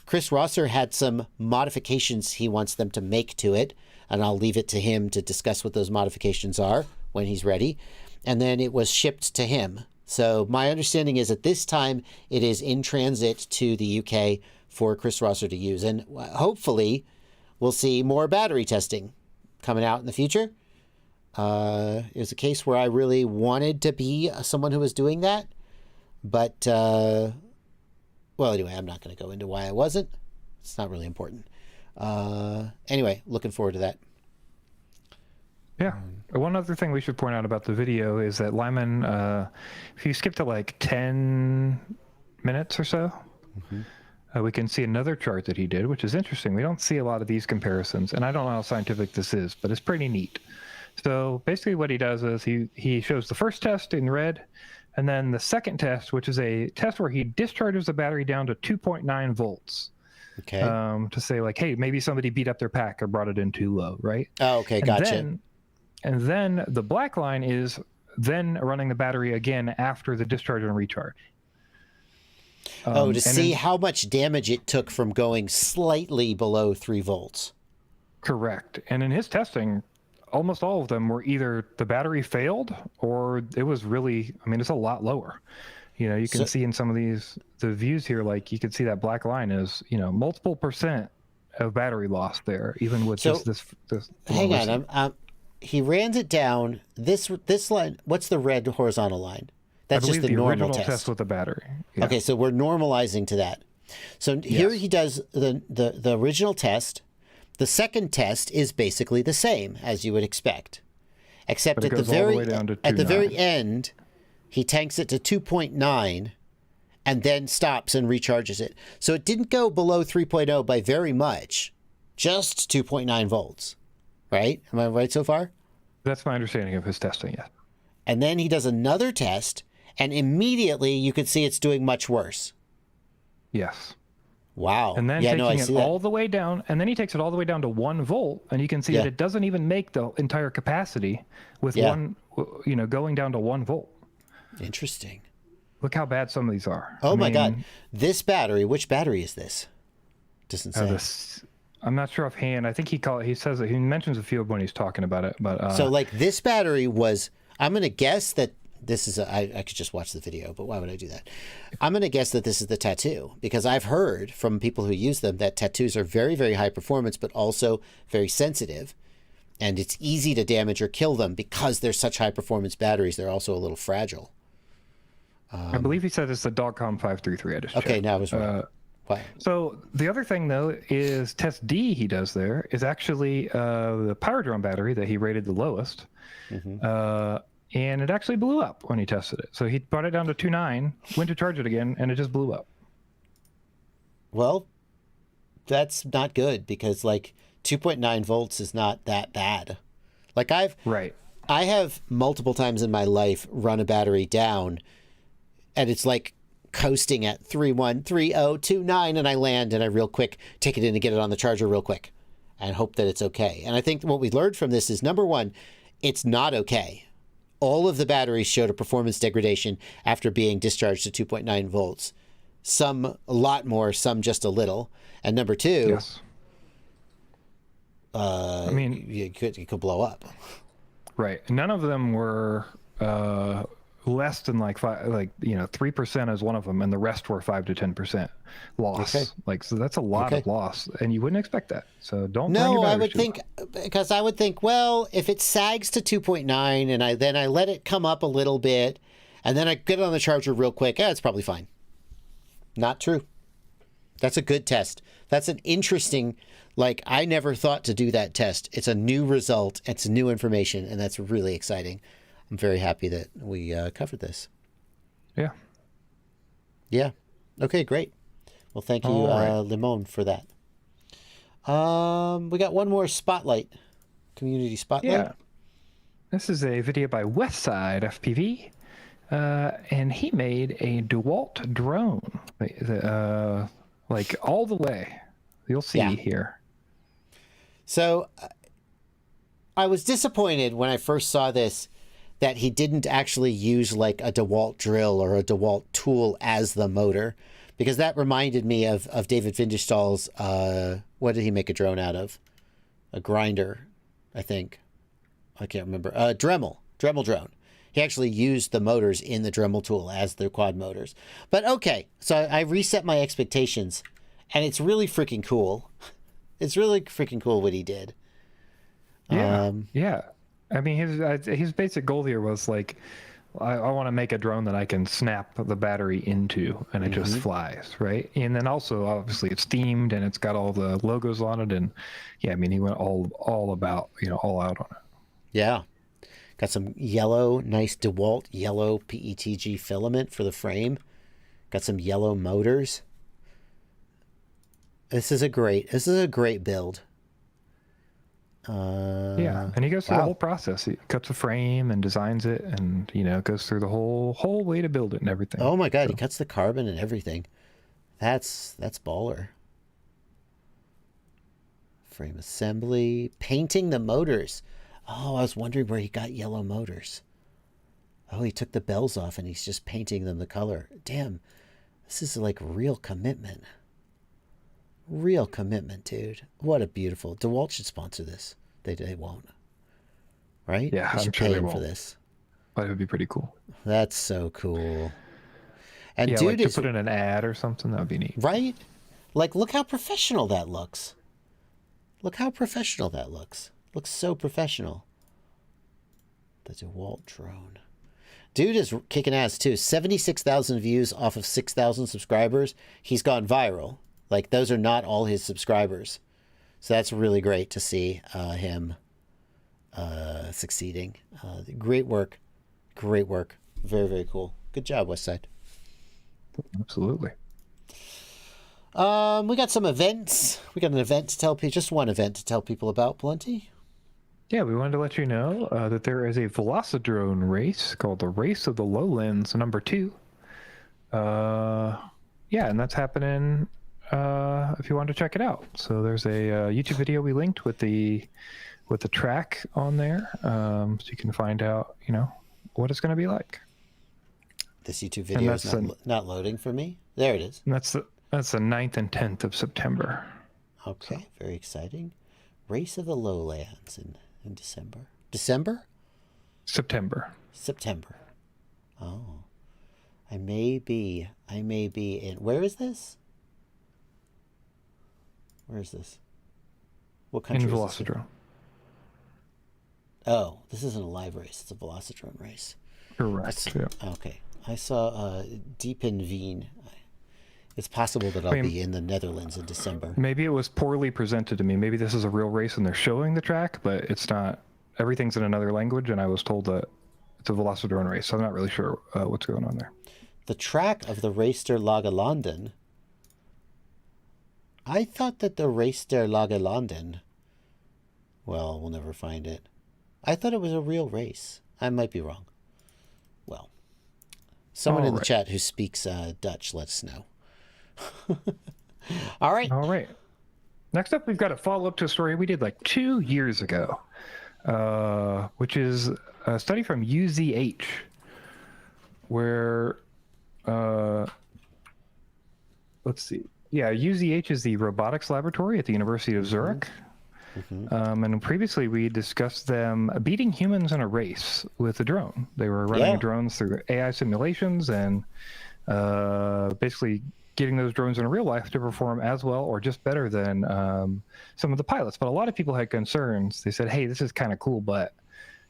Chris Rosser had some modifications he wants them to make to it, and I'll leave it to him to discuss what those modifications are when he's ready. And then it was shipped to him. So my understanding is at this time it is in transit to the UK for Chris Rosser to use. And hopefully we'll see more battery testing coming out in the future. It was a case where I really wanted to be someone who was doing that. But, well, anyway, I'm not going to go into why I wasn't. It's not really important. Anyway, looking forward to that. Yeah. One other thing we should point out about the video is that Limon, if you skip to like 10 minutes or so, we can see another chart that he did, which is interesting. We don't see a lot of these comparisons, and I don't know how scientific this is, but it's pretty neat. So basically what he does is he shows the first test in red, and then the second test, which is a test where he discharges the battery down to 2.9 volts. Okay. To say like, hey, maybe somebody beat up their pack or brought it in too low, right? Oh, okay, gotcha. And then the black line is then running the battery again after the discharge and recharge. To see how much damage it took from going slightly below 3 volts. Correct. And in his testing, almost all of them were either the battery failed or it was really, I mean, it's a lot lower. You know, you can see in some of the views here, like you can see that black line is, multiple % of battery loss there, even with just this. Hang on, he ran it down. This line, what's the red horizontal line? That's just the normal test with the battery. Yeah. Okay, so we're normalizing to that. So here he does the original test. The second test is basically the same as you would expect, except at the very end, he tanks it to 2.9 and then stops and recharges it. So it didn't go below 3.0 by very much, just 2.9 volts. Right? Am I right so far? That's my understanding of his testing, yeah. And then he does another test, and immediately you can see it's doing much worse. Yes. Wow. And then taking it all the way down, and then he takes it all the way down to 1 volt, and you can see that it doesn't even make the entire capacity with going down to 1 volt. Interesting. Look how bad some of these are. Oh my God. This battery, which battery is this? Doesn't say. I'm not sure offhand. I think he says that he mentions a few of when he's talking about it, but so like this battery was, I'm going to guess that this is I could just watch the video, but why would I do that? I'm going to guess that this is the Tattoo, because I've heard from people who use them that Tattoos are very, very high performance, but also very sensitive, and it's easy to damage or kill them because they're such high performance batteries. They're also a little fragile. I believe he said it's the Dogcom 533. I just checked. Now I was wrong. So the other thing, though, is test D he does there is actually the Pyro Drone battery that he rated the lowest. And it actually blew up when he tested it. So he brought it down to 2.9, went to charge it again, and it just blew up. Well, that's not good, because like 2.9 volts is not that bad. Like I have multiple times in my life run a battery down and it's like coasting at 313029, and I land and I real quick take it in and get it on the charger real quick and hope that it's okay. And I think what we learned from this is, number one, it's not okay. All of the batteries showed a performance degradation after being discharged to 2.9 volts. Some a lot more, some just a little. And number two, Yes. I mean, you could blow up. Right. None of them were less than like 3% is one of them, and the rest were 5 to 10% loss. Okay. Like, so that's a lot of loss, and you wouldn't expect that. So don't. bring No, your I batteries would too think, because I would think, well, if it sags to 2.9 and I let it come up a little bit, and then I get it on the charger real quick, it's probably fine. Not true. That's a good test. That's an interesting, like, I never thought to do that test. It's a new result. It's new information, and that's really exciting. I'm very happy that we covered this. Yeah. Yeah. Okay, great. Well, thank you, Limon, for that. We got one more spotlight. Community spotlight. Yeah. This is a video by WestPsyde FPV. And he made a Dewalt drone, like all the way. You'll see here. So I was disappointed when I first saw this that he didn't actually use like a Dewalt drill or a Dewalt tool as the motor, because that reminded me of David Finderstall's, what did he make a drone out of? A grinder, I think. I can't remember. Dremel drone. He actually used the motors in the Dremel tool as their quad motors. But okay, so I reset my expectations, and it's really freaking cool. It's really freaking cool what he did. Yeah, yeah. I mean, his basic goal here was like, I want to make a drone that I can snap the battery into, and it just flies, right? And then also, obviously, it's themed, and it's got all the logos on it, and yeah, I mean, he went all about, all out on it. Yeah. Got some yellow, nice DeWalt yellow PETG filament for the frame. Got some yellow motors. This is a great build. Yeah, and he goes through the whole process. He cuts a frame and designs it, and goes through the whole way to build it and everything. Oh my God, he cuts the carbon and everything. That's baller. Frame assembly, painting the motors. Oh, I was wondering where he got yellow motors. Oh, he took the bells off and he's just painting them the color. Damn, this is like real commitment. Real commitment, dude. What a beautiful... DeWalt should sponsor this. They won't. Right? Yeah, they should I'm sure pay they him won't. for this. That would be pretty cool. That's so cool. And Yeah, dude like to is... put in an ad or something, that would be neat. Right? Like, look how professional that looks. Look how professional that looks. Looks so professional. The DeWalt drone. Dude is kicking ass too. 76,000 views off of 6,000 subscribers. He's gone viral. Like, those are not all his subscribers. So that's really great to see him succeeding. Great work. Great work. Very, very cool. Good job, WestPsyde. Absolutely. We got some events. We got an event to tell people, just one event to tell people about, Blunty. Yeah, we wanted to let you know that there is a Velocidrone race called the Race of the Lowlands #2. Yeah, and that's happening if you want to check it out. So there's a YouTube video we linked with the track on there, so you can find out, what it's going to be like. This YouTube video is not loading for me. There it is. And that's the 9th and 10th of September. Okay, so. Very exciting. Race of the Lowlands in December. December? September. Oh. I may be in... Where is this? Where is this? What country In is this? Velocidrone. Oh, this isn't a live race. It's a Velocidrone race. Correct. Yeah. Okay. I saw Deep in Wien. It's possible that I'll be in the Netherlands in December. Maybe it was poorly presented to me. Maybe this is a real race and they're showing the track, but it's not. Everything's in another language, and I was told that it's a Velocidrone race, so I'm not really sure what's going on there. The track of the Race der Lagerlanden. I thought that the Race der Lagerlanden... Well, we'll never find it. I thought it was a real race. I might be wrong. Well, Someone in the chat who speaks Dutch, let us know. All right. All right. Next up, we've got a follow-up to a story we did like 2 years ago, which is a study from UZH, where, let's see. Yeah, UZH is the robotics laboratory at the University of Zurich. And previously we discussed them beating humans in a race with a drone. They were running drones through AI simulations and basically getting those drones in real life to perform as well or just better than some of the pilots. But a lot of people had concerns. They said, hey, this is kind of cool, but,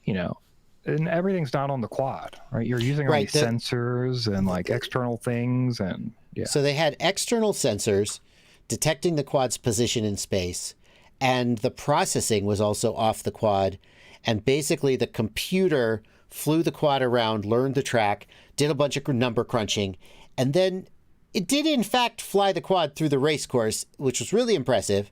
you know, and everything's not on the quad, right? You're using all these sensors and like external things and So they had external sensors detecting the quad's position in space, and the processing was also off the quad. And basically the computer flew the quad around, learned the track, did a bunch of number crunching, and then it did in fact fly the quad through the race course, which was really impressive.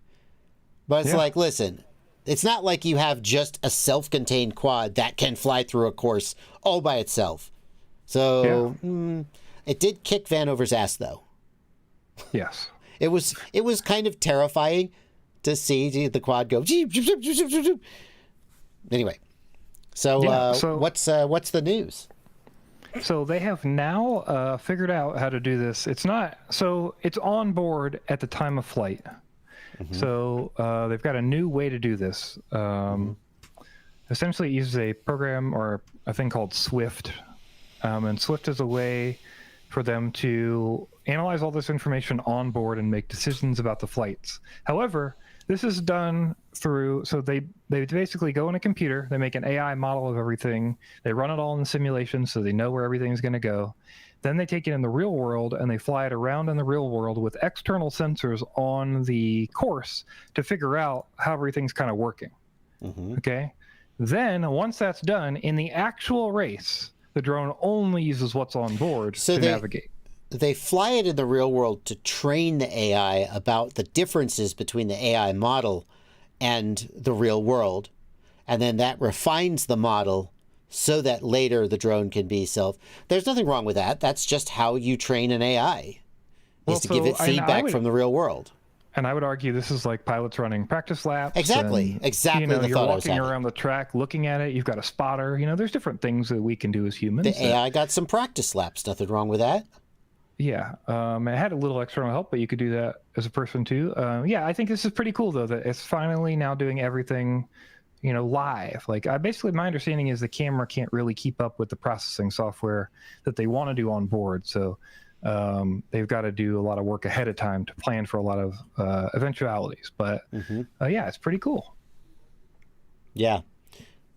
But it's like, listen, it's not like you have just a self-contained quad that can fly through a course all by itself. So it did kick Vanover's ass, though. Yes. It was kind of terrifying to see the quad go. Anyway, so what's the news? So they have now figured out how to do this. It's on board at the time of flight. So they've got a new way to do this. Essentially, it uses a program or a thing called Swift. And Swift is a way for them to analyze all this information on board and make decisions about the flights. However, this is done through, so they basically go in a computer, they make an AI model of everything, they run it all in the simulation so they know where everything's going to go. Then they take it in the real world and they fly it around in the real world with external sensors on the course to figure out how everything's kind of working. Okay? Then, once that's done, in the actual race, the drone only uses what's on board to navigate. They fly it in the real world to train the AI about the differences between the AI model and the real world. And then that refines the model so that later the drone can be There's nothing wrong with that. That's just how you train an AI, is to give it feedback from the real world. And I would argue this is like pilots running practice laps. Exactly. You know, you're walking around the track, looking at it. You've got a spotter. You know, there's different things that we can do as humans. The AI got some practice laps. Nothing wrong with that. Yeah. It had a little external help, but you could do that as a person too. Yeah, I think this is pretty cool though, that it's finally now doing everything, you know, live. Like basically my understanding is the camera can't really keep up with the processing software that they want to do on board. So they've got to do a lot of work ahead of time to plan for a lot of eventualities. But yeah, it's pretty cool. Yeah,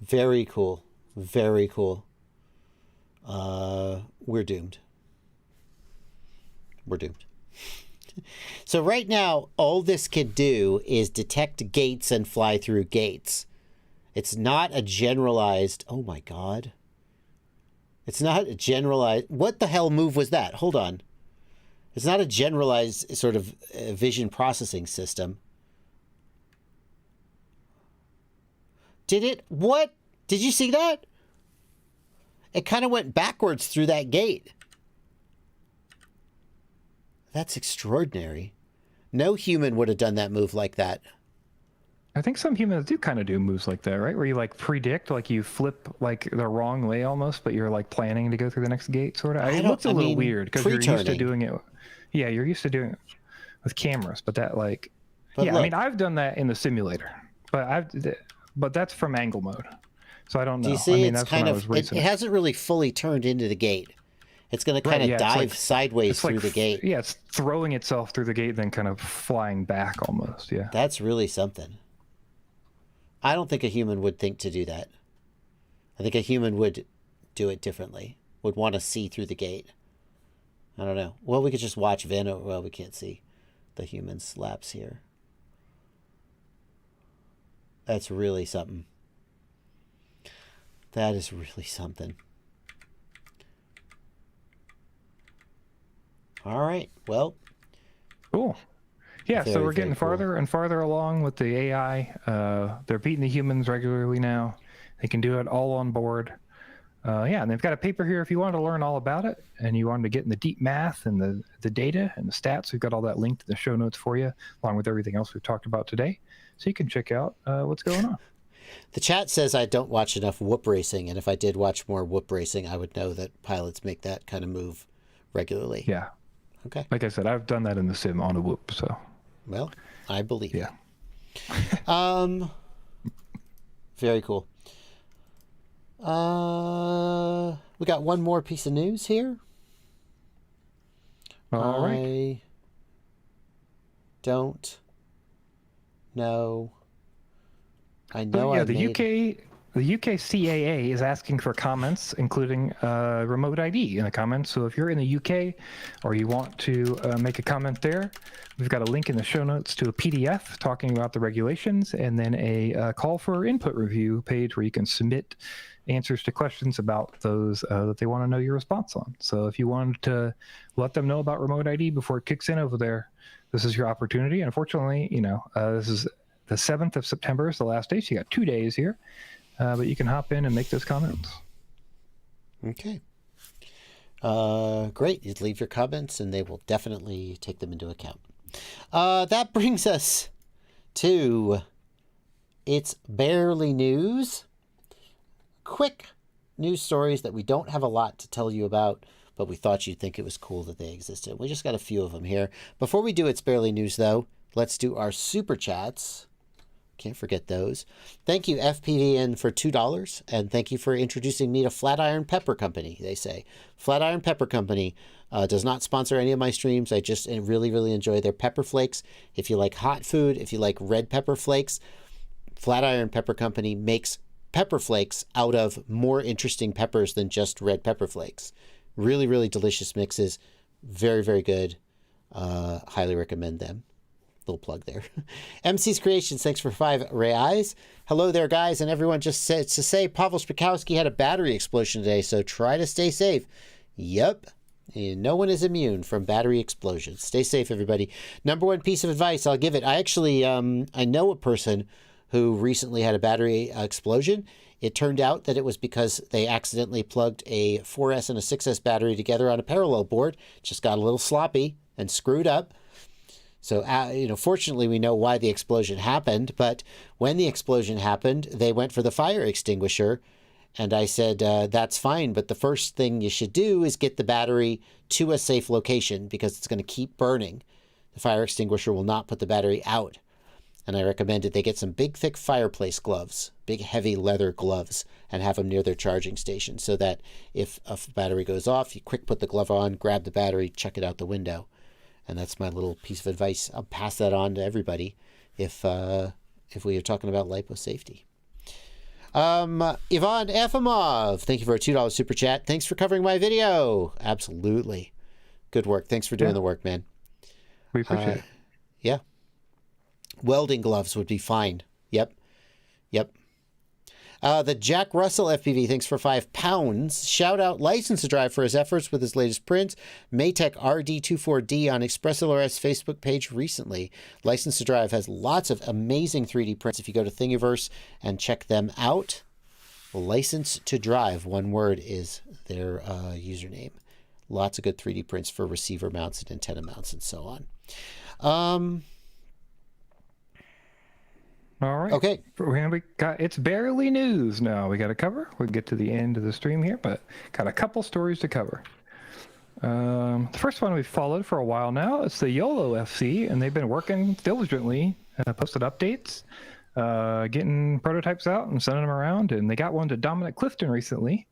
very cool. Very cool. We're doomed. We're doomed. So right now, all this can do is detect gates and fly through gates. It's not a generalized... Oh, my God. It's not a generalized... What the hell move was that? Hold on. It's not a generalized sort of vision processing system. Did it? What? Did you see that? It kind of went backwards through that gate. That's extraordinary. No human would have done that move like that. I think some humans do kind of do moves like that, right? Where you like predict, like you flip like the wrong way almost, but you're like planning to go through the next gate, sort of. It looks a little weird because you're used to doing it. Yeah, you're used to doing it with cameras, but that like, I mean, I've done that in the simulator, but that's from angle mode, so I don't know. Do you see? I mean, that's kind of it hasn't really fully turned into the gate. It's going to kind of dive sideways through the gate. Yeah, it's throwing itself through the gate, then kind of flying back almost. Yeah, that's really something. I don't think a human would think to do that. I think a human would do it differently, would want to see through the gate. I don't know. Well, we could just watch Vano. Well, we can't see the human's laps here. That's really something. That is really something. All right. Well. Cool. Yeah, so we're getting farther and farther along with the AI. They're beating the humans regularly now. They can do it all on board. Yeah, and they've got a paper here if you wanted to learn all about it and you wanted to get in the deep math and the data and the stats. We've got all that linked in the show notes for you, along with everything else we've talked about today. So you can check out what's going on. The chat says I don't watch enough whoop racing, and if I did watch more whoop racing, I would know that pilots make that kind of move regularly. Yeah. Okay. Like I said, I've done that in the sim on a whoop, so. Well, I believe Yeah. you. Very cool. We got one more piece of news here. All right. I don't know. I know. Yeah, the UK CAA is asking for comments, including remote ID in the comments. So if you're in the UK or you want to make a comment there, we've got a link in the show notes to a PDF talking about the regulations, and then a call for input review page where you can submit answers to questions about those that they want to know your response on. So if you wanted to let them know about remote ID before it kicks in over there, this is your opportunity. Unfortunately, this is the 7th of September is the last day, so you got 2 days here, but you can hop in and make those comments. Okay. Great. You leave your comments, and they will definitely take them into account. That brings us to It's Barely News. Quick news stories that we don't have a lot to tell you about, but we thought you'd think it was cool that they existed. We just got a few of them here. Before we do It's Barely News, though, let's do our super chats. Can't forget those. Thank you, FPVN, for $2, and thank you for introducing me to Flatiron Pepper Company, they say. Flatiron Pepper Company does not sponsor any of my streams. I just really, really enjoy their pepper flakes. If you like hot food, if you like red pepper flakes, Flatiron Pepper Company makes pepper flakes out of more interesting peppers than just red pepper flakes. Really, really delicious mixes. Very, very good. Highly recommend them. Little plug there. MC's Creations, thanks for 5 reais. Hello there, guys, and everyone. Just said to say Pavel Spikowski had a battery explosion today, so try to stay safe. Yep. No one is immune from battery explosions. Stay safe, everybody. Number one piece of advice, I'll give it. I actually, I know a person who recently had a battery explosion. It turned out that it was because they accidentally plugged a 4S and a 6S battery together on a parallel board. Just got a little sloppy and screwed up. So, fortunately, we know why the explosion happened. But when the explosion happened, they went for the fire extinguisher. And I said, that's fine. But the first thing you should do is get the battery to a safe location because it's going to keep burning. The fire extinguisher will not put the battery out. And I recommended they get some big, thick fireplace gloves, big, heavy leather gloves, and have them near their charging station so that if a battery goes off, you quick put the glove on, grab the battery, chuck it out the window. And that's my little piece of advice. I'll pass that on to everybody if we are talking about lipo safety. Ivan Efimov, thank you for a $2 super chat. Thanks for covering my video. Absolutely. Good work. Thanks for doing the work, man. We appreciate it. Yeah. Welding gloves would be fine. Yep. The Jack Russell FPV, thanks for £5. Shout out License to Drive for his efforts with his latest print. Maytech RD24D on ElRS Facebook page recently. License to Drive has lots of amazing 3D prints. If you go to Thingiverse and check them out, License to Drive, one word, is their username. Lots of good 3D prints for receiver mounts and antenna mounts and so on. All right. Okay. We got It's Barely News now. We got to cover. We'll get to the end of the stream here, but got a couple stories to cover. The first one we've followed for a while now. It's the Yolo FC, and they've been working diligently, posted updates, getting prototypes out and sending them around. And they got one to Dominic Clifton recently,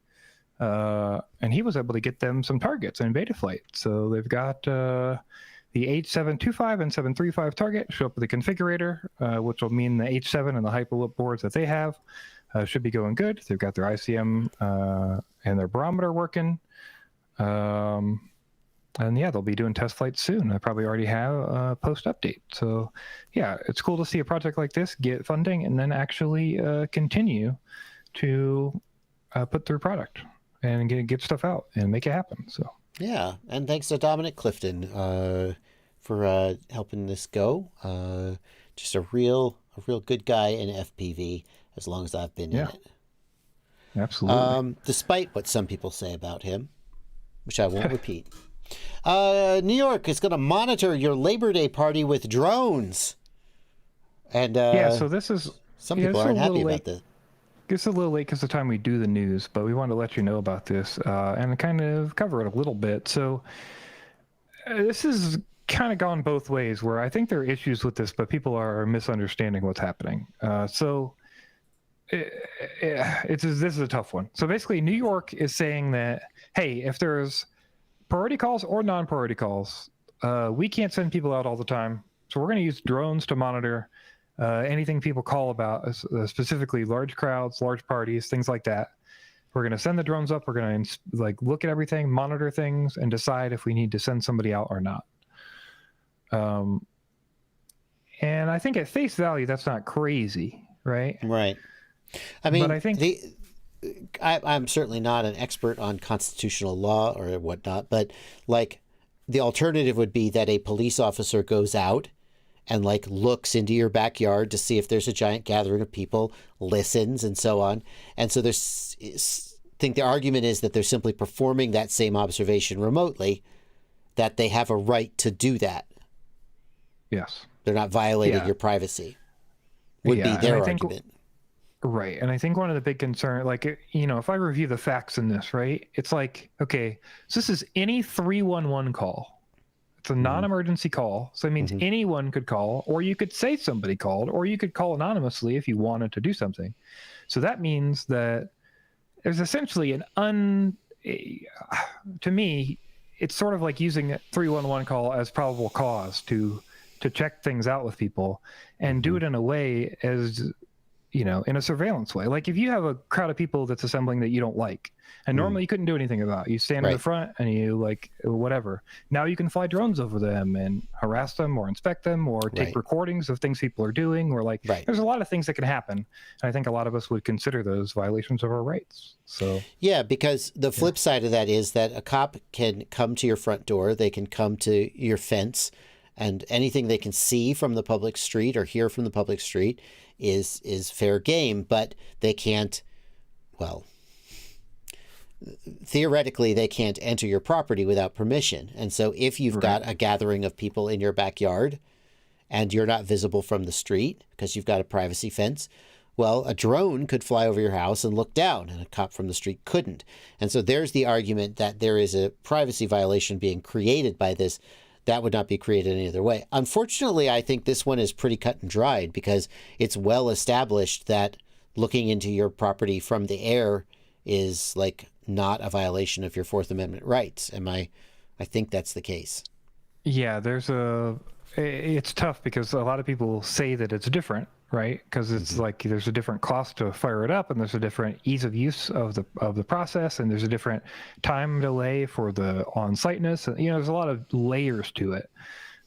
and he was able to get them some targets in Betaflight. So they've got the H725 and 735 target show up with the configurator, which will mean the H7 and the Hyperloop boards that they have should be going good. They've got their ICM and their barometer working. And yeah, they'll be doing test flights soon. I probably already have a post update. So yeah, it's cool to see a project like this get funding and then actually continue to put through product and get stuff out and make it happen. So. Yeah, and thanks to Dominic Clifton for helping this go. Just a real good guy in FPV as long as I've been in it. Absolutely. Despite what some people say about him, which I won't repeat. New York is going to monitor your Labor Day party with drones. And so this is... some people aren't happy about this. It's a little late because of the time we do the news, but we wanted to let you know about this and kind of cover it a little bit. So this has kind of gone both ways, where I think there are issues with this, but people are misunderstanding what's happening. This is a tough one. So basically, New York is saying that, hey, if there's priority calls or non-priority calls, we can't send people out all the time. So we're going to use drones to monitor anything people call about, specifically large crowds, large parties, things like that. We're going to send the drones up. We're going to look at everything, monitor things, and decide if we need to send somebody out or not. And I think at face value, that's not crazy, right? Right. I mean, but I think I'm certainly not an expert on constitutional law or whatnot, but like the alternative would be that a police officer goes out and like looks into your backyard to see if there's a giant gathering of people, listens and so on. And so I think the argument is that they're simply performing that same observation remotely, that they have a right to do that. Yes. They're not violating your privacy, would be their argument. Right. And I think one of the big concerns, if I review the facts in this, right, it's like, okay, so this is any 311 call. It's a non-emergency call. So it means anyone could call, or you could say somebody called, or you could call anonymously if you wanted to do something. So that means that there's essentially to me, it's sort of like using a 311 call as probable cause to check things out with people and do it in a way as, in a surveillance way. Like if you have a crowd of people that's assembling that you don't like, and normally you couldn't do anything about it. You stand in the front and you whatever. Now you can fly drones over them and harass them or inspect them or take recordings of things people are doing, or there's a lot of things that can happen. And I think a lot of us would consider those violations of our rights. So yeah, because the flip side of that is that a cop can come to your front door. They can come to your fence, and anything they can see from the public street or hear from the public street is fair game, but they can't, theoretically, they can't enter your property without permission. And so if you've got a gathering of people in your backyard and you're not visible from the street because you've got a privacy fence, well, a drone could fly over your house and look down, and a cop from the street couldn't. And so there's the argument that there is a privacy violation being created by this. That would not be created any other way. Unfortunately, I think this one is pretty cut and dried because it's well established that looking into your property from the air is not a violation of your Fourth Amendment rights. I think that's the case. Yeah, it's tough because a lot of people say that it's different, right? Because it's there's a different cost to fire it up, and there's a different ease of use of the process, and there's a different time delay for the on-siteness. There's a lot of layers to it.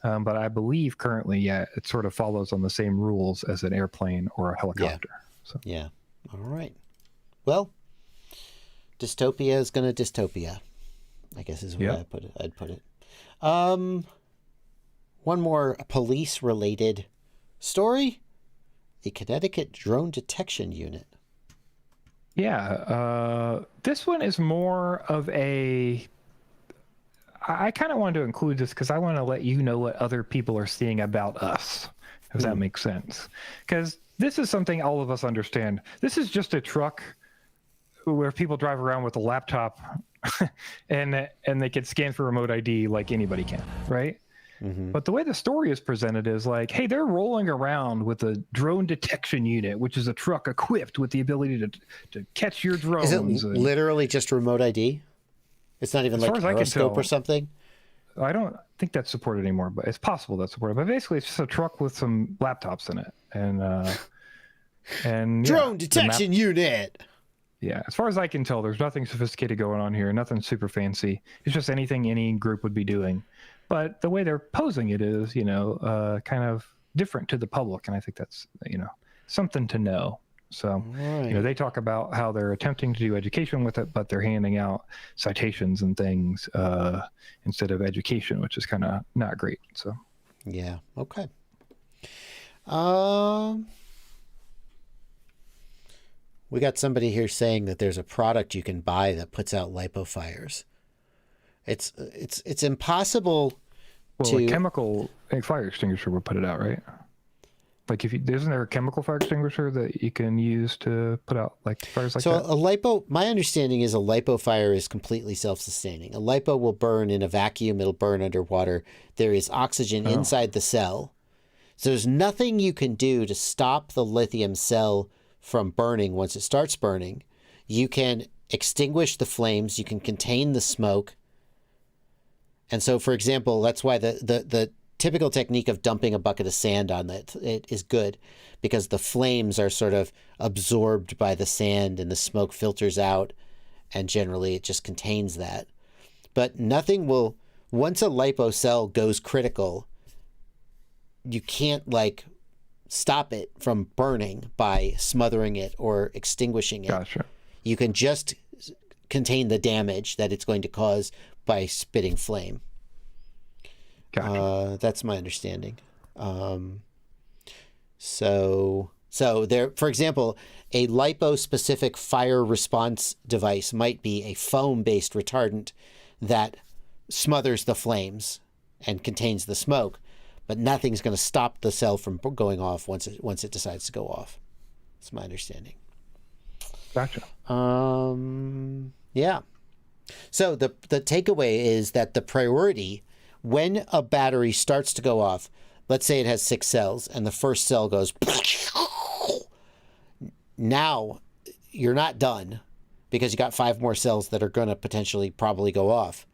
But I believe currently, it sort of follows on the same rules as an airplane or a helicopter. Yeah. All right. Well, dystopia is going to dystopia, I guess is where I'd put it. One more police-related story. The Connecticut Drone Detection Unit. Yeah, this one is more of I kind of wanted to include this because I want to let you know what other people are seeing about us, if that makes sense. Because this is something all of us understand. This is just a truck where people drive around with a laptop and they can scan for remote ID like anybody can, right? But the way the story is presented is hey, they're rolling around with a drone detection unit, which is a truck equipped with the ability to catch your drones. Is it literally just remote ID? It's not even Periscope or something? I don't think that's supported anymore, but it's possible that's supported. But basically, it's just a truck with some laptops in it. And drone detection unit! Yeah, as far as I can tell, there's nothing sophisticated going on here, nothing super fancy. It's just anything any group would be doing. But the way they're posing it is, kind of different to the public. And I think that's, something to know. So, they talk about how they're attempting to do education with it, but they're handing out citations and things instead of education, which is kind of not great. So, yeah. Okay. We got somebody here saying that there's a product you can buy that puts out lipo fires. It's impossible Well, a chemical fire extinguisher would put it out, right? Like isn't there a chemical fire extinguisher that you can use to put out like fires like that? So a lipo, my understanding is a lipo fire is completely self-sustaining. A lipo will burn in a vacuum. It'll burn underwater. There is oxygen inside the cell. So there's nothing you can do to stop the lithium cell from burning once it starts burning. You can extinguish the flames. You can contain the smoke. And so, for example, that's why the typical technique of dumping a bucket of sand on it is good, because the flames are sort of absorbed by the sand and the smoke filters out, and generally it just contains that. But nothing will, once a lipo cell goes critical, you can't like stop it from burning by smothering it or extinguishing it. Gotcha. You can just contain the damage that it's going to cause by spitting flame. Gotcha. That's my understanding. So there, for example, a lipo-specific fire response device might be a foam-based retardant that smothers the flames and contains the smoke, but nothing's going to stop the cell from going off once it decides to go off. That's my understanding. Gotcha. Yeah. So the takeaway is that the priority when a battery starts to go off, let's say it has 6 cells and the first cell goes, now you're not done because you got 5 more cells that are going to potentially probably go off.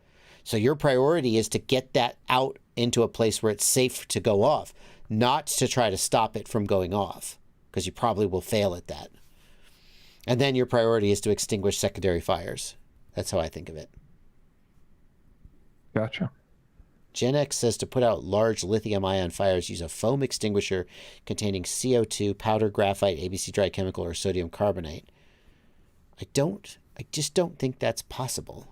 So your priority is to get that out into a place where it's safe to go off, not to try to stop it from going off, because you probably will fail at that. And then your priority is to extinguish secondary fires. That's how I think of it. Gotcha. Gen X says to put out large lithium-ion fires, use a foam extinguisher containing CO2, powder graphite, ABC dry chemical, or sodium carbonate. I just don't think that's possible.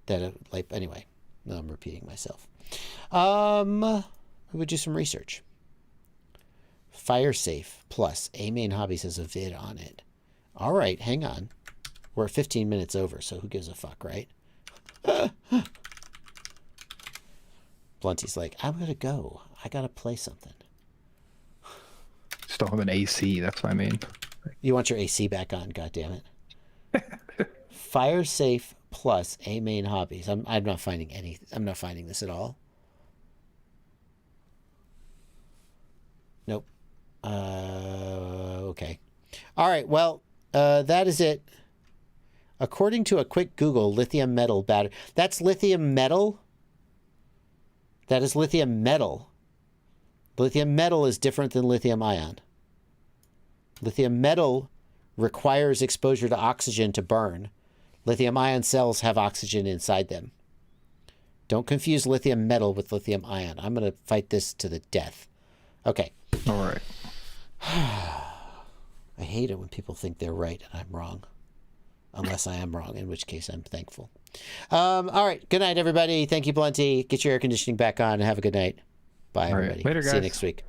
Anyway, no, I'm repeating myself. We would do some research. FireSafe Plus, A-Main Hobbies has a vid on it. All right, hang on. We're 15 minutes over, so who gives a fuck, right? Blunty's like, I'm going to go. I got to play something. Still have an AC, that's what I mean. You want your AC back on, goddammit. FireSafe Plus, A-Main Hobbies. I'm not finding this at all. Nope. Okay. All right, well, that is it. According to a quick Google, lithium metal battery. That's lithium metal? That is lithium metal. Lithium metal is different than lithium ion. Lithium metal requires exposure to oxygen to burn. Lithium ion cells have oxygen inside them. Don't confuse lithium metal with lithium ion. I'm going to fight this to the death. Okay. All right. I hate it when people think they're right and I'm wrong. Unless I am wrong, in which case I'm thankful. All right. Good night, everybody. Thank you, Blunty. Get your air conditioning back on and have a good night. Bye, everybody. Later, guys. See you next week.